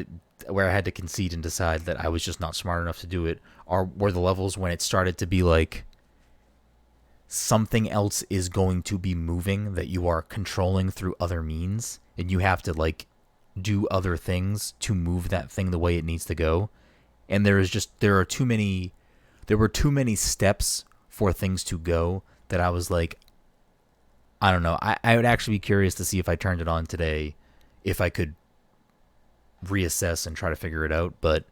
to concede and decide that I was just not smart enough to do it, were the levels when it started to be like something else is going to be moving that you are controlling through other means, and you have to like do other things to move that thing the way it needs to go. And there were too many steps for things to go that I was like, I don't know. I would actually be curious to see if I turned it on today, if I could reassess and try to figure it out. But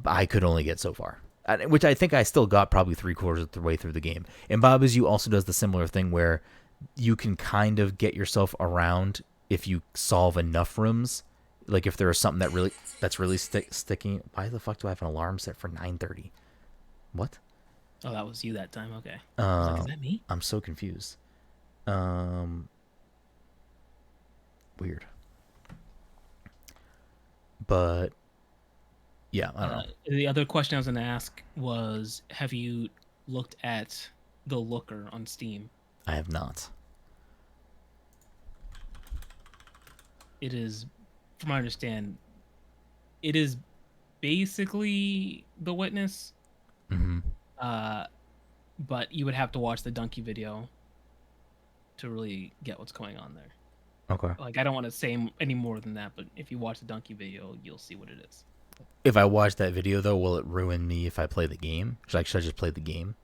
I could only get so far, which I think I still got probably 3/4 of the way through the game. And Baba Is You also does the similar thing where you can kind of get yourself around if you solve enough rooms. Like if there is something that's really sticking. Why the fuck do I have an alarm set for 9:30? What? Oh, that was you that time. Okay. I was like, is that me? I'm so confused. Weird. But yeah, I don't know. The other question I was going to ask was, have you looked at the Looker on Steam? I have not. It is, from what I understand, it is basically The Witness. Mm-hmm. But you would have to watch the Donkey video to really get what's going on there. Okay. Like, I don't want to say any more than that, but if you watch the Donkey video, you'll see what it is. If I watch that video, though, will it ruin me if I play the game? Should I just play the game?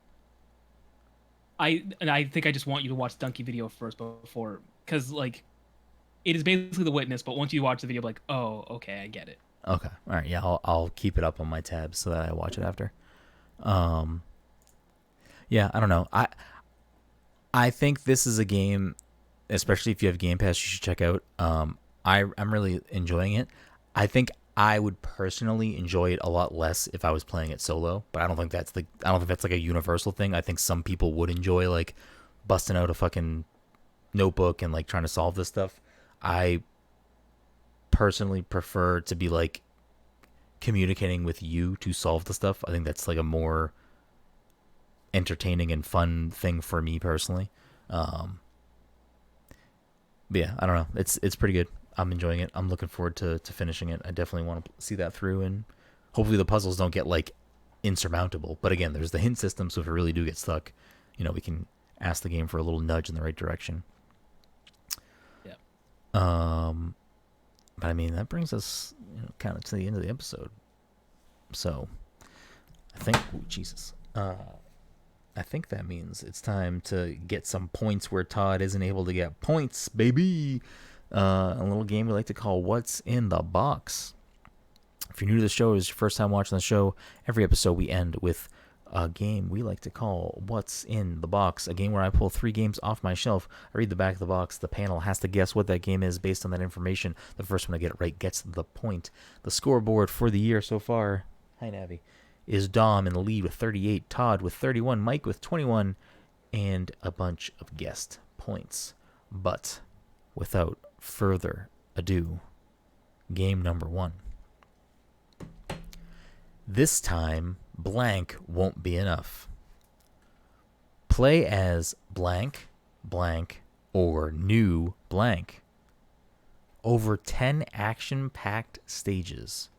I think I just want you to watch Donkey video first before, because like it is basically the witness, but once you watch the video, like, oh, okay, I get it. Okay. All right. Yeah, I'll keep it up on my tabs so that I watch it after. Um, yeah, I don't know. I think this is a game, especially if you have Game Pass, you should check out. I'm really enjoying it. I think I would personally enjoy it a lot less if I was playing it solo, but I don't think that's like a universal thing. I think some people would enjoy like busting out a fucking notebook and like trying to solve this stuff. I personally prefer to be like communicating with you to solve the stuff. I think that's like a more entertaining and fun thing for me personally. But yeah, I don't know. It's pretty good. I'm enjoying it. I'm looking forward to finishing it. I definitely want to see that through, and hopefully the puzzles don't get like insurmountable. But again, there's the hint system, so if we really do get stuck, we can ask the game for a little nudge in the right direction. Yeah. But I mean, that brings us kind of to the end of the episode. So I think, Jesus. I think that means it's time to get some points where Todd isn't able to get points, baby. A little game we like to call What's in the Box. If you're new to the show, it's your first time watching the show, every episode we end with a game we like to call What's in the Box, a game where I pull 3 games off my shelf. I read the back of the box. The panel has to guess what that game is based on that information. The first one to get it right gets the point. The scoreboard for the year so far, hi Navi, is Dom in the lead with 38, Todd with 31, Mike with 21, and a bunch of guest points. But without further ado, game number 1. This time, blank won't be enough. Play as blank, blank, or new blank. Over 10 action-packed stages.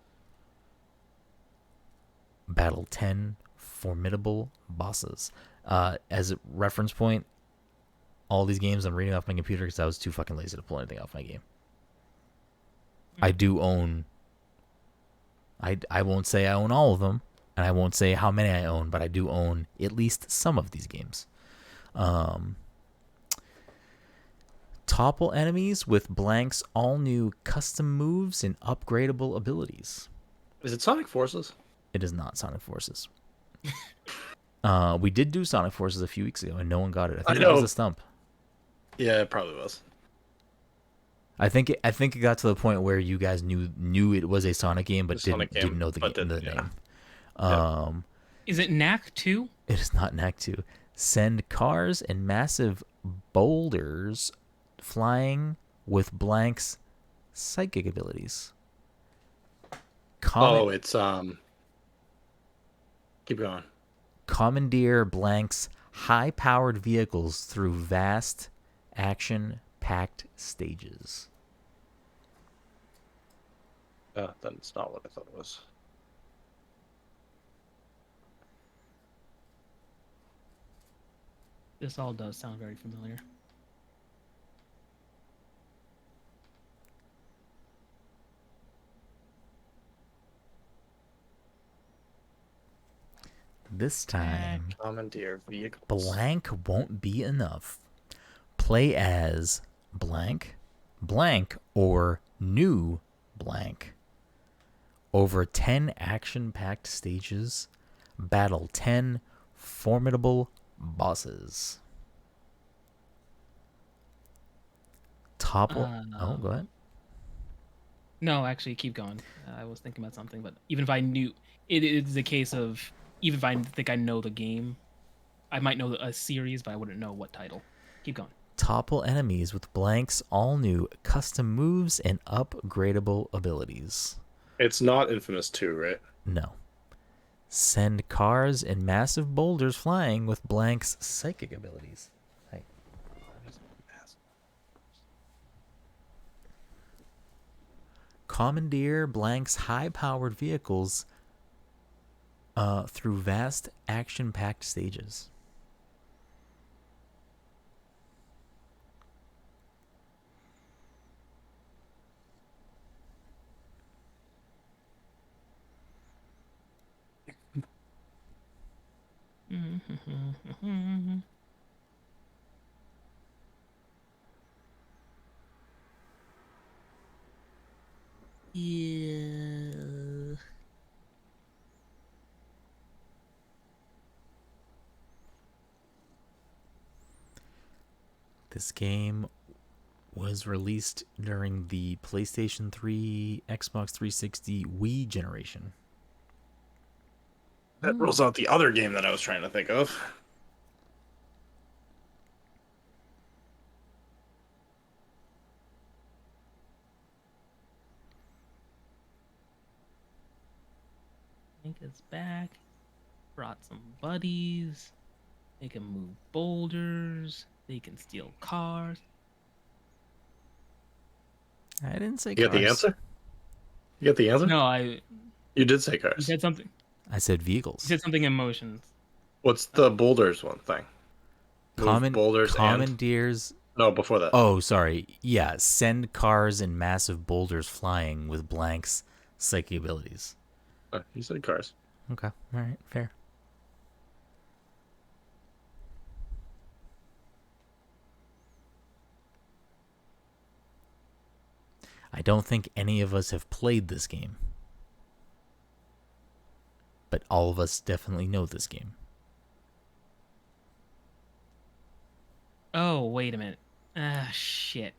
Battle 10 formidable bosses. As a reference point, all these games I'm reading off my computer because I was too fucking lazy to pull anything off my game. I do own... I won't say I own all of them, and I won't say how many I own, but I do own at least some of these games. Topple enemies with blank's all-new custom moves and upgradable abilities. Is it Sonic Forces? It is not Sonic Forces. We did do Sonic Forces a few weeks ago, and no one got it. I think that was a stump. Yeah, it probably was. I think it got to the point where you guys knew it was a Sonic game, but didn't know the name. Is it Knack 2? It is not Knack 2. Send cars and massive boulders flying with blank's psychic abilities. It's keep going. Commandeer blank's high-powered vehicles through vast action-packed stages. That's not what I thought it was. This all does sound very familiar. This time, commandeer vehicles. Blank won't be enough. Play as blank, blank, or new blank. Over 10 action-packed stages. Battle 10 formidable bosses. Topple. Go ahead. No, actually, keep going. I was thinking about something, but even if I knew, it is a case of, even if I think I know the game, I might know a series, but I wouldn't know what title. Keep going. Topple enemies with blank's all-new custom moves and upgradable abilities. It's not Infamous 2, right? No. Send cars and massive boulders flying with blank's psychic abilities. Hey. Commandeer blank's high-powered vehicles through vast action-packed stages. Yeah. This game was released during the PlayStation 3, Xbox 360, Wii generation. That rules out the other game that I was trying to think of. Link is back. Brought some buddies. They can move boulders. They can steal cars. I didn't say You cars. get the answer? You get the answer? No, You did say you cars. said something. I said vehicles. You said something emotions. What's the boulders one thing? Move boulders Commandeers. No, before that. Oh, sorry. Yeah, send cars and massive boulders flying with blanks psychic abilities. You said cars. Okay, all right, fair. I don't think any of us have played this game, but all of us definitely know this game. Oh, wait a minute. Ah, shit.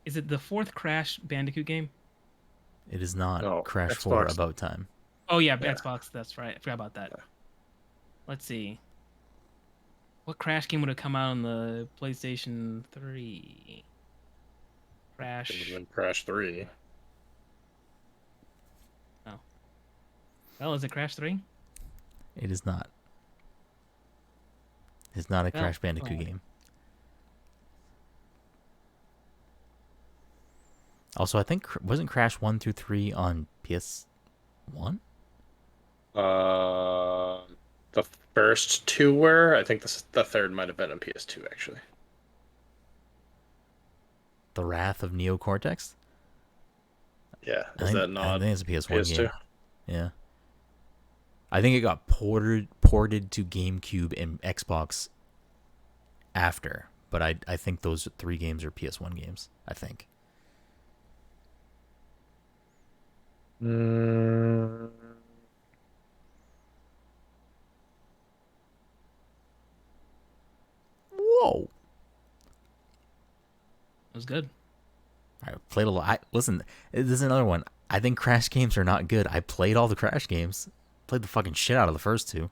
Is it the fourth Crash Bandicoot game? It is not No, Crash Xbox. 4 About Time. Oh, yeah, Yeah. Xbox. That's right. I forgot about that. Yeah. Let's see. What Crash game would have come out on the PlayStation 3? It would have Crash. been Crash 3. Oh. Well, is it Crash 3? It is not. It's not a Well, Crash Bandicoot well. game. Also, I think wasn't Crash 1 through 3 on PS1? The first two were. I think the third might have been on PS2, actually. The Wrath of Neo Cortex? Yeah, I think it's a PS1 PS2? game. Yeah. I think it got ported to GameCube and Xbox after, but I think those three games are PS1 games, I think. Whoa. It was good. I played a lot. Listen, this is another one. I think Crash games are not good. I played all the Crash games. Played the fucking shit out of the first two.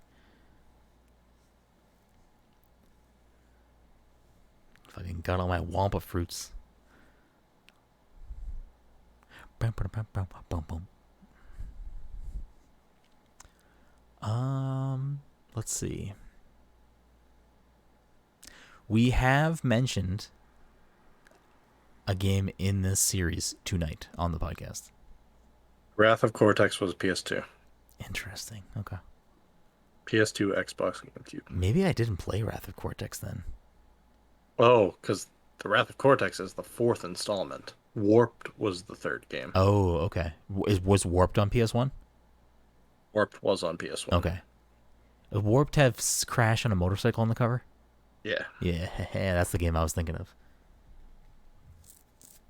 Fucking got all my Wampa fruits. Let's see. We have mentioned a game in this series tonight on the podcast. Wrath of Cortex was PS2. Interesting. Okay. PS2, Xbox, and GameCube. Maybe I didn't play Wrath of Cortex then. Oh, because the Wrath of Cortex is the fourth installment. Warped was the third game. Oh, okay. Was Warped on PS1? Warped was on PS1. Okay. Warped have Crash on a motorcycle on the cover? Yeah. Yeah, that's the game I was thinking of.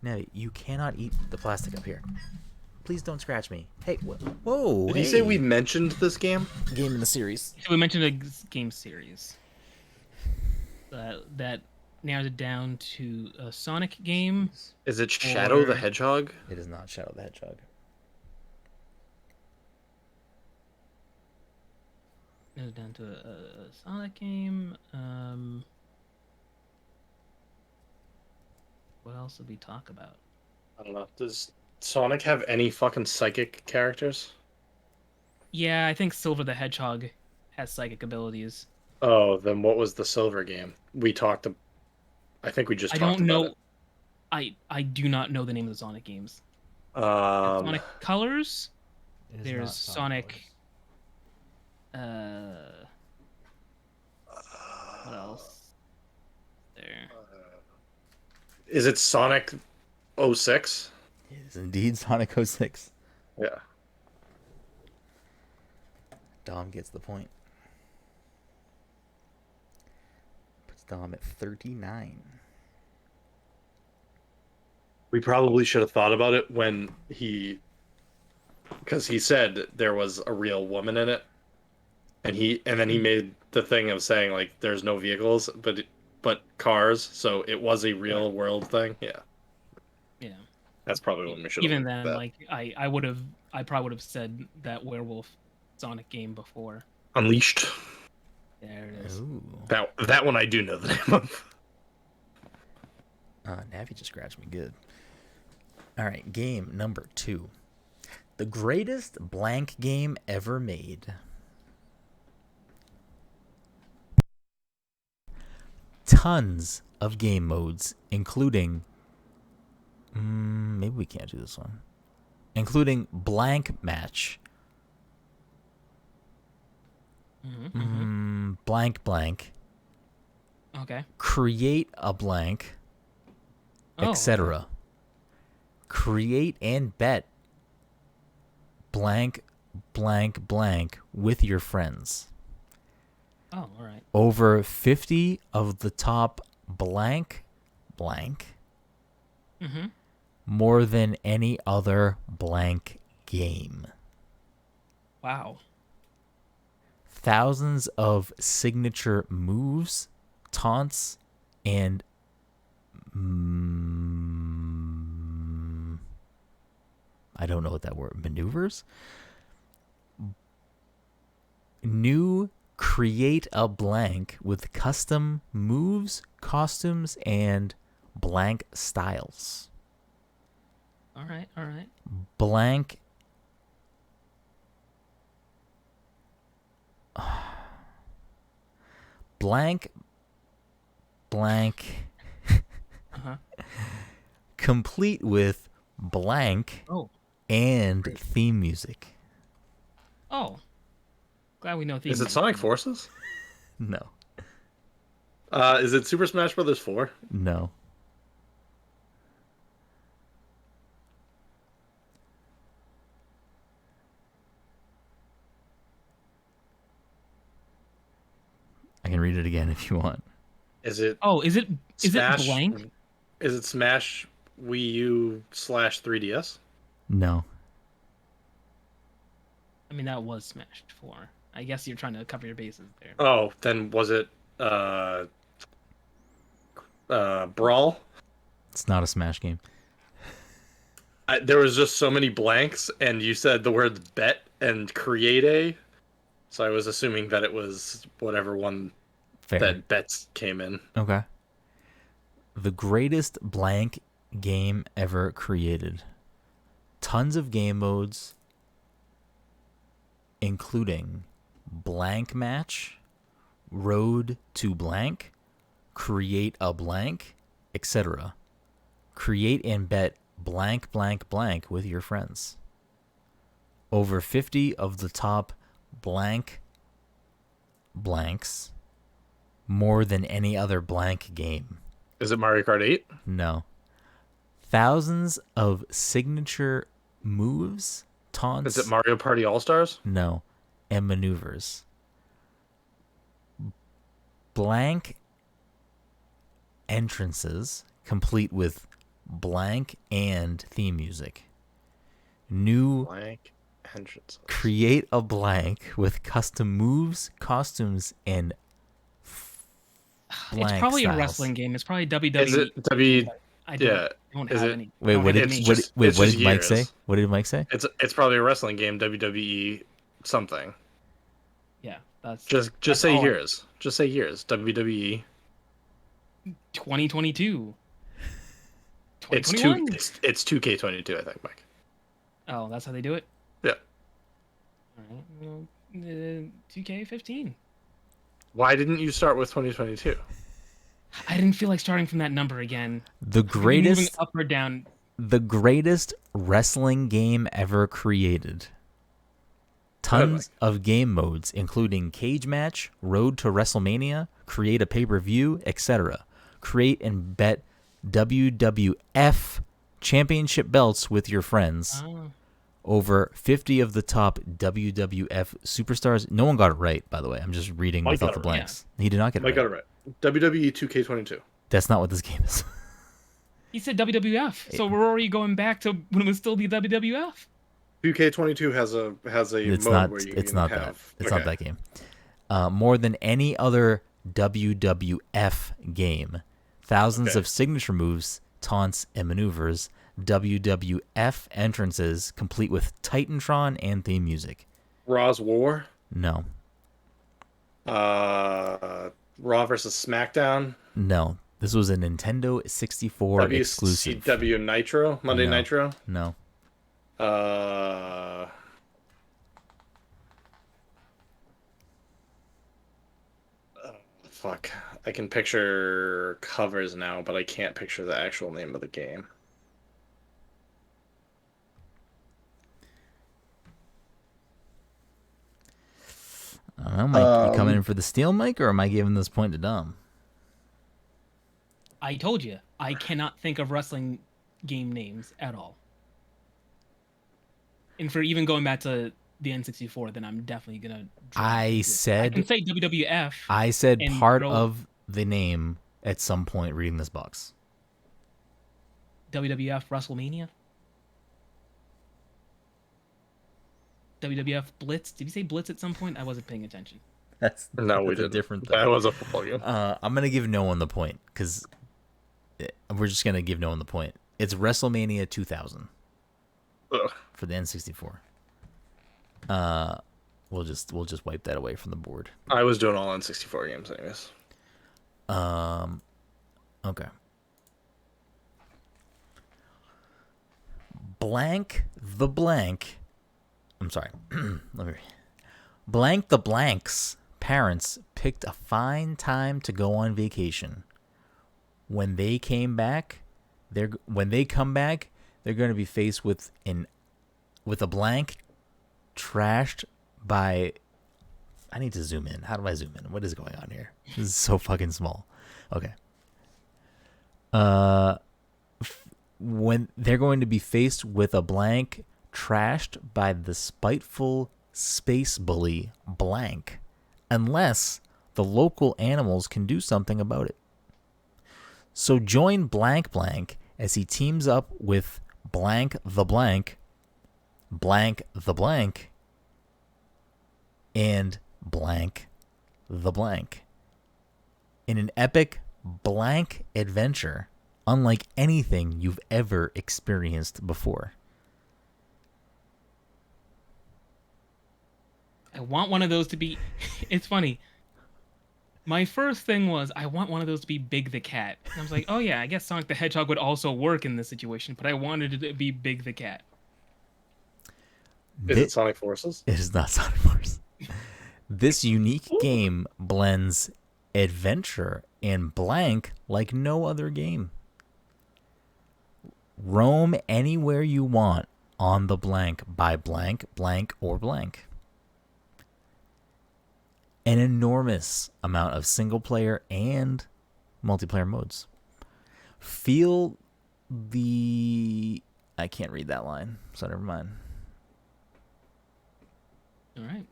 Now, you cannot eat the plastic up here. Please don't scratch me. Hey, whoa. Did you say we mentioned this game? Game in the series. So we mentioned a game series. That narrows it down to a Sonic game. Is it Shadow the Hedgehog? It is not Shadow the Hedgehog. Narrows down to a Sonic game. What else did we talk about? I don't know. Does Sonic have any fucking psychic characters? Yeah, I think Silver the Hedgehog has psychic abilities. Oh, then what was the Silver game? I think we just I talked don't about know. I do not know the name of the Sonic games. it. Sonic Colors. It is There's not Sonic. What else? There. Is it Sonic 06? It is indeed Sonic 06. Yeah. Dom gets the point. Dom at 39. We probably should have thought about it because he said there was a real woman in it, and then he made the thing of saying like there's no vehicles, but cars, so it was a real world thing. Yeah. Yeah. That's probably when we should have Even looked at then, that. like I probably would have said that werewolf Sonic game before. Unleashed. There it is. Ooh. That one I do know the name of. Navi just scratched me good. All right, game number 2. The greatest blank game ever made. Tons of game modes, including... maybe we can't do this one. Including blank match. Blank blank. Okay. Create a blank. Etc. Okay. Create and bet blank blank blank with your friends. Oh, all right. Over 50 of the top blank blank. More than any other blank game. Wow. Thousands of signature moves, taunts, and I don't know what that word, maneuvers? New create a blank with custom moves, costumes, and blank styles. All right. All right. Blank blank blank complete with blank and theme music. Oh. Glad we know theme Is it music. Sonic Forces? No. Is it Super Smash Bros. 4? No. I can read it again if you want. Is it? Oh, is it blank? Is it Smash Wii U /3DS? No. I mean, that was Smash 4. I guess you're trying to cover your bases there. Oh, then was it Brawl? It's not a Smash game. There was just so many blanks, and you said the words bet and create a, so I was assuming that it was whatever one that bets came in. Okay. The greatest blank game ever created. Tons of game modes, including blank match, road to blank, create a blank, etc. Create and bet blank blank blank with your friends. Over 50 of the top blank blanks, more than any other blank game. Is it Mario Kart 8? No. Thousands of signature moves, taunts. Is it Mario Party All-Stars? No. And maneuvers. Blank entrances, complete with blank and theme music. New blank entrances. Create a blank with custom moves, costumes, and blank. It's probably styles. A wrestling game. It's probably WWE. Is it W? I don't have any. Wait, what did Mike say? What did Mike say? It's probably a wrestling game. WWE something. Yeah, that's just say years. Just say years. WWE. 2022. It's 2K22, I think, Mike. Oh, that's how they do it? Yeah. All right. Well, 2K15. Why didn't you start with 2022? I didn't feel like starting from that number again. The greatest moving up or down. The greatest wrestling game ever created. Tons of game modes, including cage match, road to WrestleMania, create a pay-per-view, etc. Create and bet WWF championship belts with your friends. Over 50 of the top WWF superstars. No one got it right, by the way. I'm just reading Mike without got the it blanks. He did not get it Mike right. got it right. WWE 2K22. That's not what this game is. He said WWF, so we're already going back to when it was still the WWF. 2K22 has a It's mode not. where you It's can not have. that. It's not that game. More than any other WWF game, thousands of signature moves, taunts, and maneuvers. WWF entrances, complete with Titantron and theme music. Raw's War. No. Raw versus SmackDown. No. This was a Nintendo 64 exclusive. WCW Nitro. Monday No. Nitro. No. Fuck. I can picture covers now, but I can't picture the actual name of the game. I don't know, Mike. You coming in for the steal, Mike, or am I giving this point to Dom? I told you, I cannot think of wrestling game names at all. And for even going back to the N64, then I'm definitely gonna. I can say WWF. I said part throw of the name at some point reading this box. WWF WrestleMania. WWF Blitz. Did you say Blitz at some point? I wasn't paying attention. That's we did a different thing. That was a football game. I'm gonna give no one the point because we're just gonna give no one the point. It's WrestleMania 2000 for the N64. We'll just wipe that away from the board. I was doing all N64 games, anyways. Okay. Blank the blank. I'm sorry. Let me read. Blank the blank's parents picked a fine time to go on vacation. When they come back, they're going to be faced with a blank trashed by. I need to zoom in. How do I zoom in? What is going on here? This is so fucking small. Okay. When they're going to be faced with a blank trashed by the spiteful space bully blank, unless the local animals can do something about it. So join blank blank as he teams up with blank the blank, and blank the blank in an epic blank adventure unlike anything you've ever experienced before. I want one of those to be. It's funny. My first thing was I want one of those to be Big the Cat. And I was like, oh yeah, I guess Sonic the Hedgehog would also work in this situation, but I wanted it to be Big the Cat. Is it Sonic Forces? It is not Sonic Forces. This unique game blends adventure and blank like no other game. Roam anywhere you want on the blank by blank, blank, or blank. An enormous amount of single player and multiplayer modes. Feel the... I can't read that line, so never mind. All right.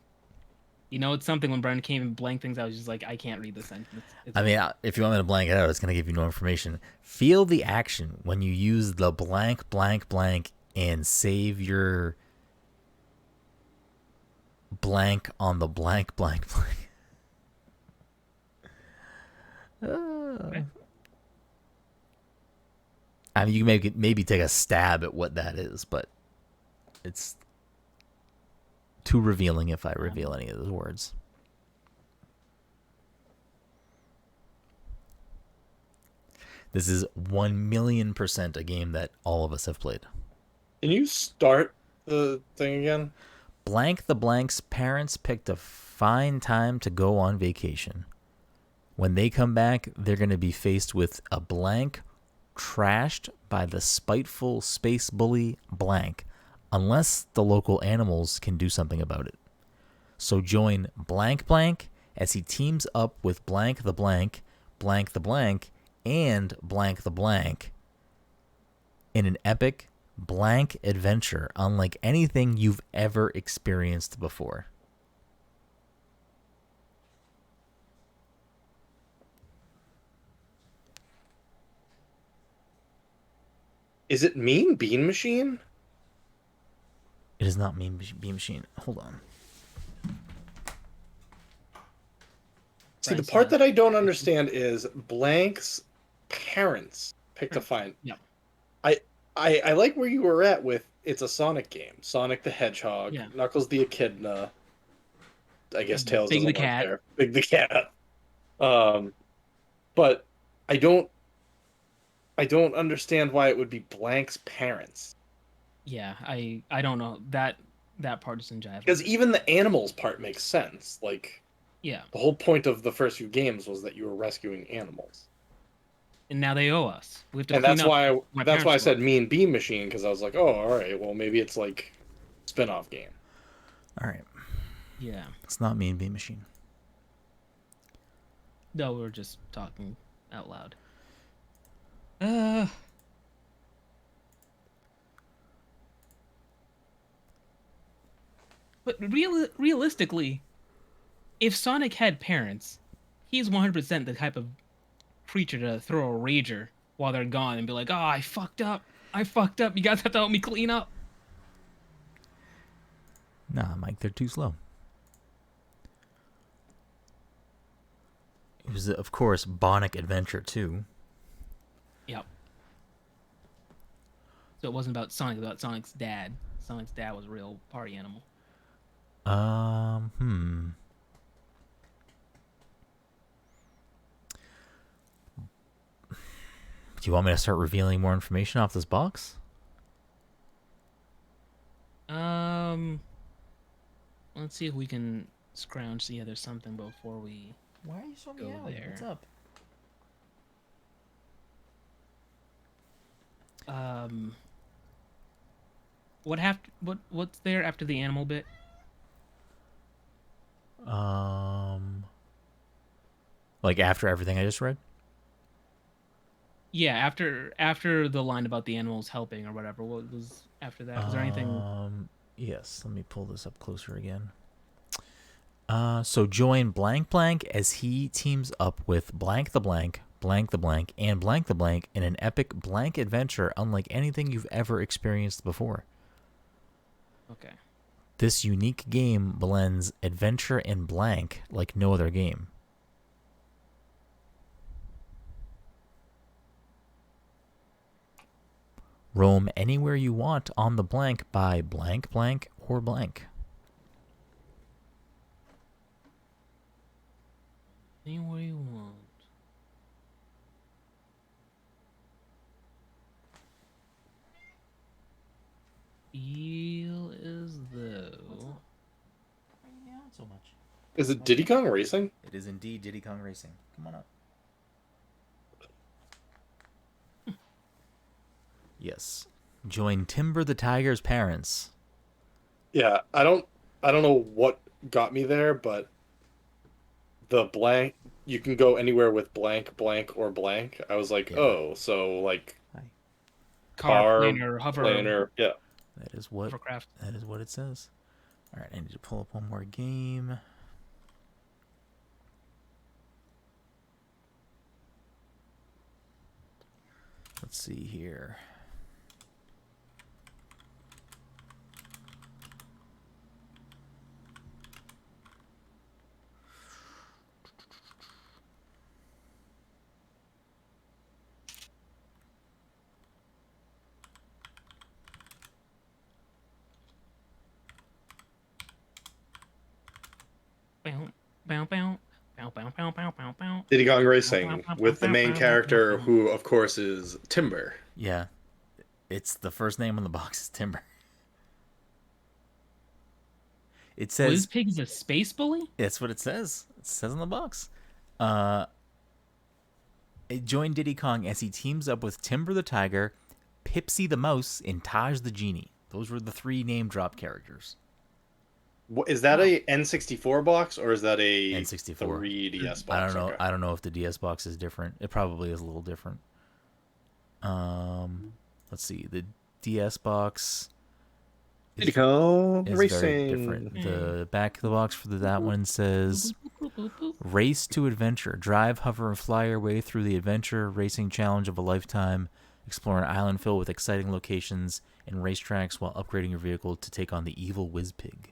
You know, it's something when Brian came and blanked things, I was just like, I can't read the sentence. I mean, if you want me to blank it out, it's going to give you no information. Feel the action when you use the blank, blank, blank and save your blank on the blank, blank, blank. Okay. I mean, you can maybe take a stab at what that is, but it's too revealing if I reveal any of those words. This is 1,000,000% a game that all of us have played. Can you start the thing again? Blank the blank's parents picked a fine time to go on vacation. When they come back, they're going to be faced with a blank trashed by the spiteful space bully blank, unless the local animals can do something about it. So join blank blank as he teams up with blank the blank, and blank the blank in an epic blank adventure unlike anything you've ever experienced before. Is it Mean Bean Machine? It is not Mean Bean Machine. Hold on. See, the part that I don't understand is Blank's parents picked a fine. Yeah. I like where you were at with it's a Sonic game. Sonic the Hedgehog, Yeah. Knuckles the Echidna. I guess Tails Big doesn't the work cat. there. Big the cat. But I don't understand why it would be Blank's parents. Yeah, I don't know that part doesn't jive. Because even the animals part makes sense. Like, yeah, the whole point of the first few games was that you were rescuing animals. and now they owe us. We have to And clean that's up. why I said Mean Bean Machine, because I was like, oh, all right, well maybe it's like spin-off game. All right. Yeah. It's not Mean Bean Machine. No, we're just talking out loud. But realistically, if Sonic had parents, he's 100% the type of creature to throw a rager while they're gone and be like, "Oh, I fucked up. I fucked up. You guys have to help me clean up." Nah, Mike, they're too slow. It was, of course, Sonic Adventure 2. Yep. So it wasn't about Sonic, it was about Sonic's dad. Sonic's dad was a real party animal. Do you want me to start revealing more information off this box? Let's see if we can scrounge together something before we Why are you so go there. What's up? What's there after the animal bit? Like after everything I just read? Yeah, after the line about the animals helping or whatever. What was after that? Was there anything? Yes, let me pull this up closer again. So join blank blank as he teams up with blank the blank, and blank the blank in an epic blank adventure unlike anything you've ever experienced before. Okay. This unique game blends adventure and blank like no other game. Roam anywhere you want on the blank by blank blank or blank. Anywhere you want. Feel as though. Why are you out so much? Is it Diddy Kong Racing? It is indeed Diddy Kong Racing. Come on up. Yes. Join Timber the Tiger's parents. Yeah, I don't know what got me there, but the blank, you can go anywhere with blank, blank, or blank. I was like, Yeah. oh, so like Car, planer, hover, planer, yeah. That is what hovercraft. That is what it says. All right, I need to pull up one more game. Let's see here. Diddy Kong Racing with the main character who, of course, is Timber. Yeah. It's the first name on the box is Timber. It says Liz Pig is a space bully? That's what it says. It says on the box. Join Diddy Kong as he teams up with Timber the Tiger, Pipsy the Mouse, and Taj the Genie. Those were the 3 name drop characters. Is that a N64 box or is that a N64 3DS box? I don't know. Okay. I don't know if the DS box is different. It probably is a little different. Let's see. DS box Diddy Kong is very different. Racing. The back of the box for that one says Race to Adventure. Drive, hover, and fly your way through the adventure racing challenge of a lifetime. Explore an island filled with exciting locations and racetracks while upgrading your vehicle to take on the evil Whizpig.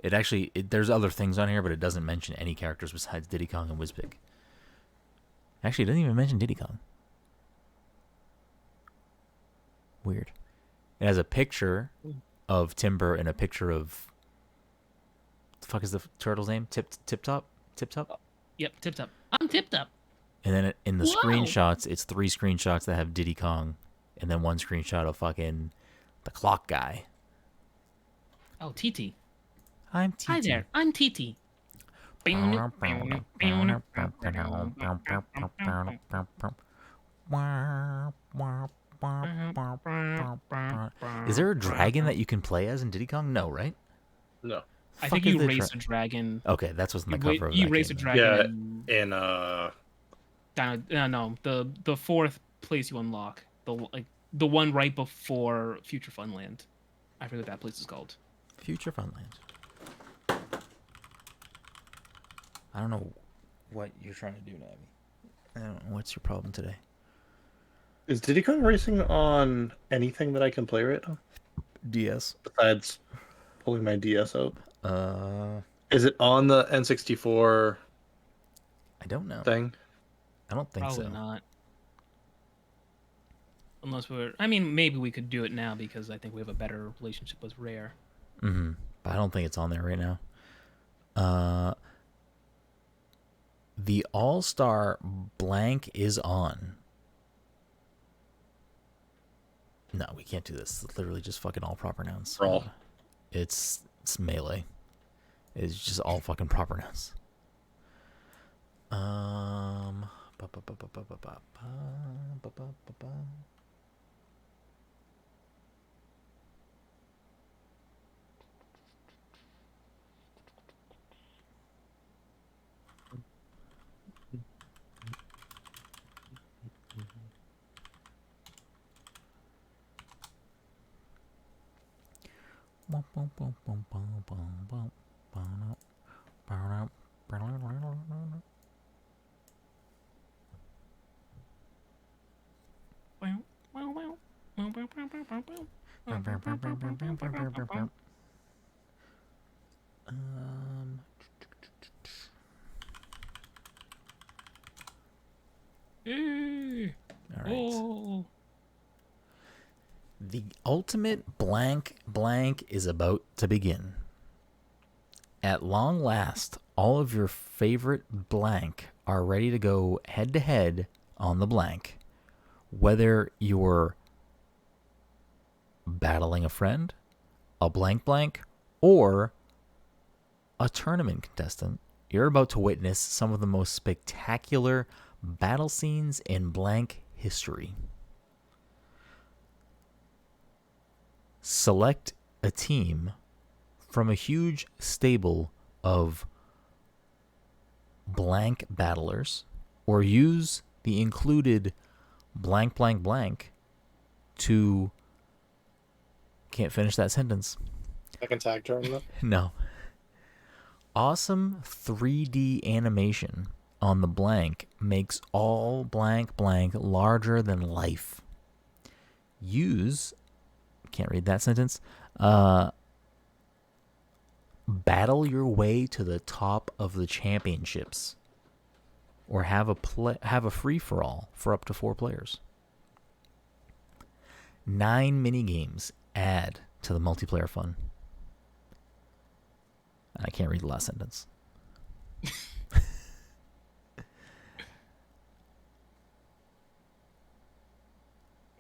There's other things on here, but it doesn't mention any characters besides Diddy Kong and Whizpig. Actually, it doesn't even mention Diddy Kong. Weird. It has a picture of Timber and a picture of... What the fuck is the turtle's name? Tip Top? Tip Top? Yep, Tip Top. I'm Tip Top. And then in the Whoa. screenshots, it's 3 screenshots that have Diddy Kong, and then 1 screenshot of fucking the clock guy. Oh, TT. I'm TT. Hi there, I'm TT. Is there a dragon that you can play as in Diddy Kong? No, right? No. I think you race a dragon. Okay, that's what's in the cover of You that race game. a dragon. Yeah, in no, the 4th place you unlock, the one right before Future Funland. I forget what that place is called. Future Funland. I don't know what you're trying to do, Navi. I don't know. What's your problem today? Is Diddy Kong Racing on anything that I can play right now? DS. Besides pulling my DS out. Is it on the N64? I don't know. Thing? I don't think Probably so. not. Unless maybe we could do it now because I think we have a better relationship with Rare. Mm-hmm. But I don't think it's on there right now. The All-Star blank is on. No, we can't do this. It's literally just fucking all proper nouns. Brawl. It's melee. It's just all fucking proper nouns. All right. Oh. The ultimate blank is about to begin. At long last, all of your favorite blank are ready to go head to head on the blank. Whether you're battling a friend, a blank, or a tournament contestant, you're about to witness some of the most spectacular battle scenes in blank history. Select a team from a huge stable of blank battlers, or use the included blank to... Can't finish that sentence. Second tag tournament? No. Awesome 3D animation on the blank makes all blank larger than life. Use... Can't read that sentence. Battle your way to the top of the championships, or have a free for all for up to 4 players. 9 mini games add to the multiplayer fun. I can't read the last sentence.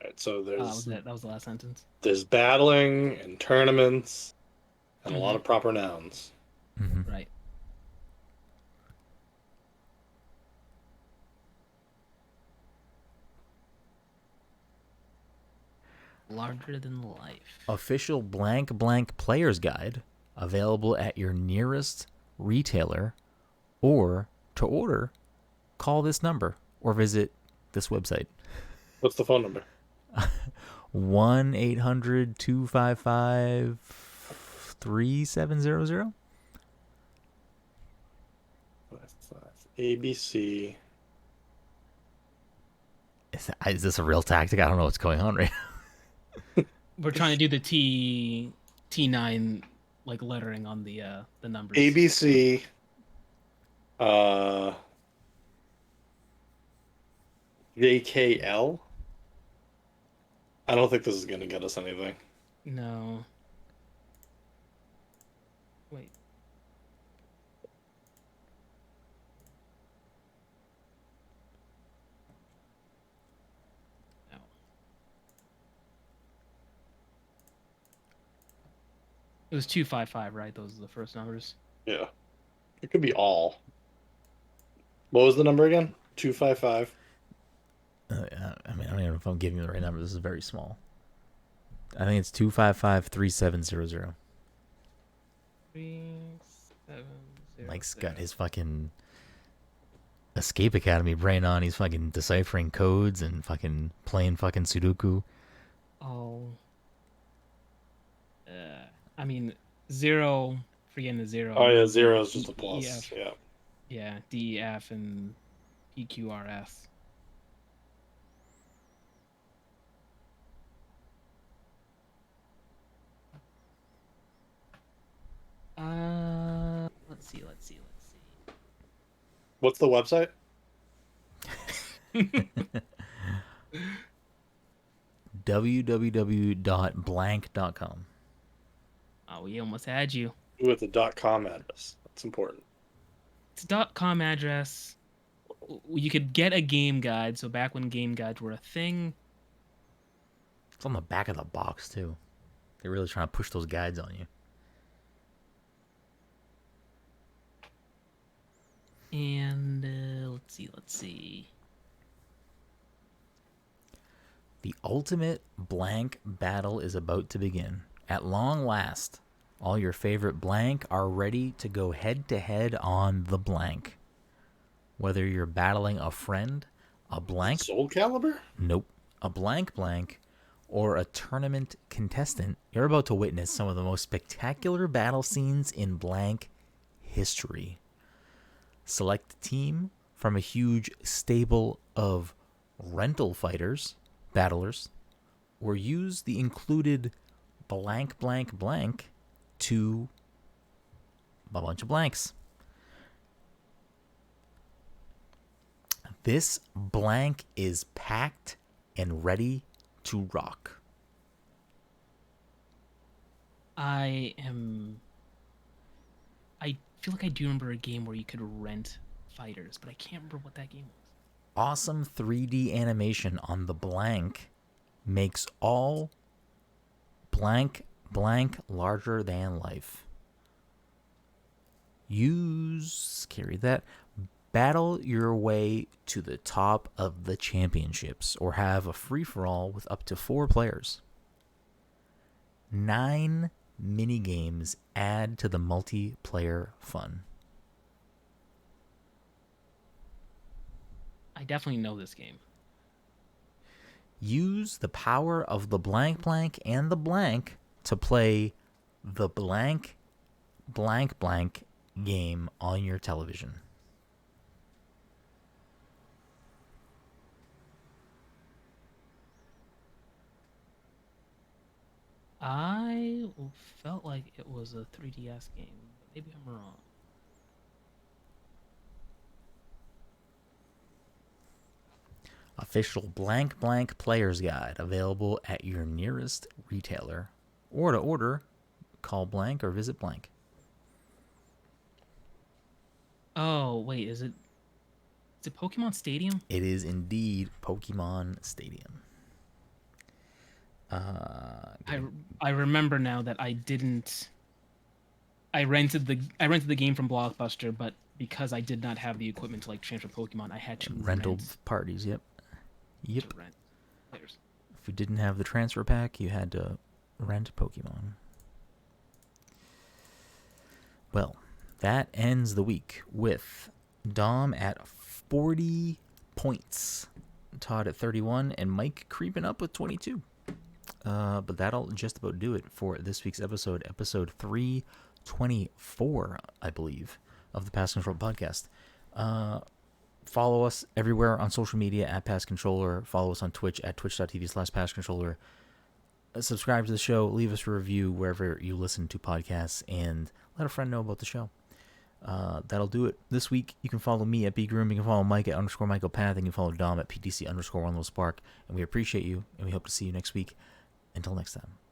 Right, so there's That was the last sentence. There's battling and tournaments and a lot of proper nouns. Mm-hmm. Right. Larger than life. Official blank player's guide available at your nearest retailer, or to order, call this number or visit this website. What's the phone number? 1-800-255-3700. ABC. Is this a real tactic? I don't know what's going on right now. We're trying to do the T9 like lettering on the numbers. ABC. Uh, JKL. I don't think this is gonna get us anything. No. Wait. No. It was 255, right? Those are the first numbers. Yeah. It could be all. What was the number again? 255. I mean, I don't even know if I'm giving you the right number. This is very small. I think it's 255-3700. 3700. Mike's got his fucking Escape Academy brain on. He's fucking deciphering codes and fucking playing fucking Sudoku. Oh. I mean, zero. Forgetting the zero. Oh yeah, zero is just a plus. Yeah. Yeah, D, F, and PQRS. Let's see. What's the website? www.blank.com. Oh, we almost had you. With the .com address. That's important. It's a .com address. You could get a game guide. So back when game guides were a thing. It's on the back of the box too. They're really trying to push those guides on you. And let's see. The ultimate blank battle is about to begin. At long last, all your favorite blank are ready to go head to head on the blank. Whether you're battling a friend, a blank... Soul Calibur? Nope. A blank, or a tournament contestant, you're about to witness some of the most spectacular battle scenes in blank history. Select a team from a huge stable of rental fighters, battlers, or use the included blank to a bunch of blanks. This blank is packed and ready to rock. I feel like I do remember a game where you could rent fighters, but I can't remember what that game was. Awesome 3D animation on the blank makes all blank larger than life. Battle your way to the top of the championships or have a free-for-all with up to 4 players. 9 minigames add to the multiplayer fun. I definitely know this game. Use the power of the blank and the blank to play the blank game on your television. I felt like it was a 3DS game, but maybe I'm wrong. Official blank player's guide available at your nearest retailer. Or to order, call blank or visit blank. Oh, wait, is it Pokemon Stadium? It is indeed Pokemon Stadium. I remember now that I didn't. I rented the game from Blockbuster, but because I did not have the equipment to like transfer Pokemon, I had to rental parties. Yep. To rent players. If you didn't have the transfer pack, you had to rent Pokemon. Well, that ends the week with Dom at 40 points, Todd at 31, and Mike creeping up with 22. But that'll just about do it for this week's episode 324, I believe, of the Pass Control podcast. Follow us everywhere on social media at Pass Controller. Follow us on Twitch at twitch.tv/PassController. Subscribe to the show. Leave us a review wherever you listen to podcasts, and let a friend know about the show. That'll do it this week. You can follow me at bgroom. You can follow Mike at _MichaelPath. And you can follow Dom at PTC_OneLowSpark. And we appreciate you, and we hope to see you next week. Until next time.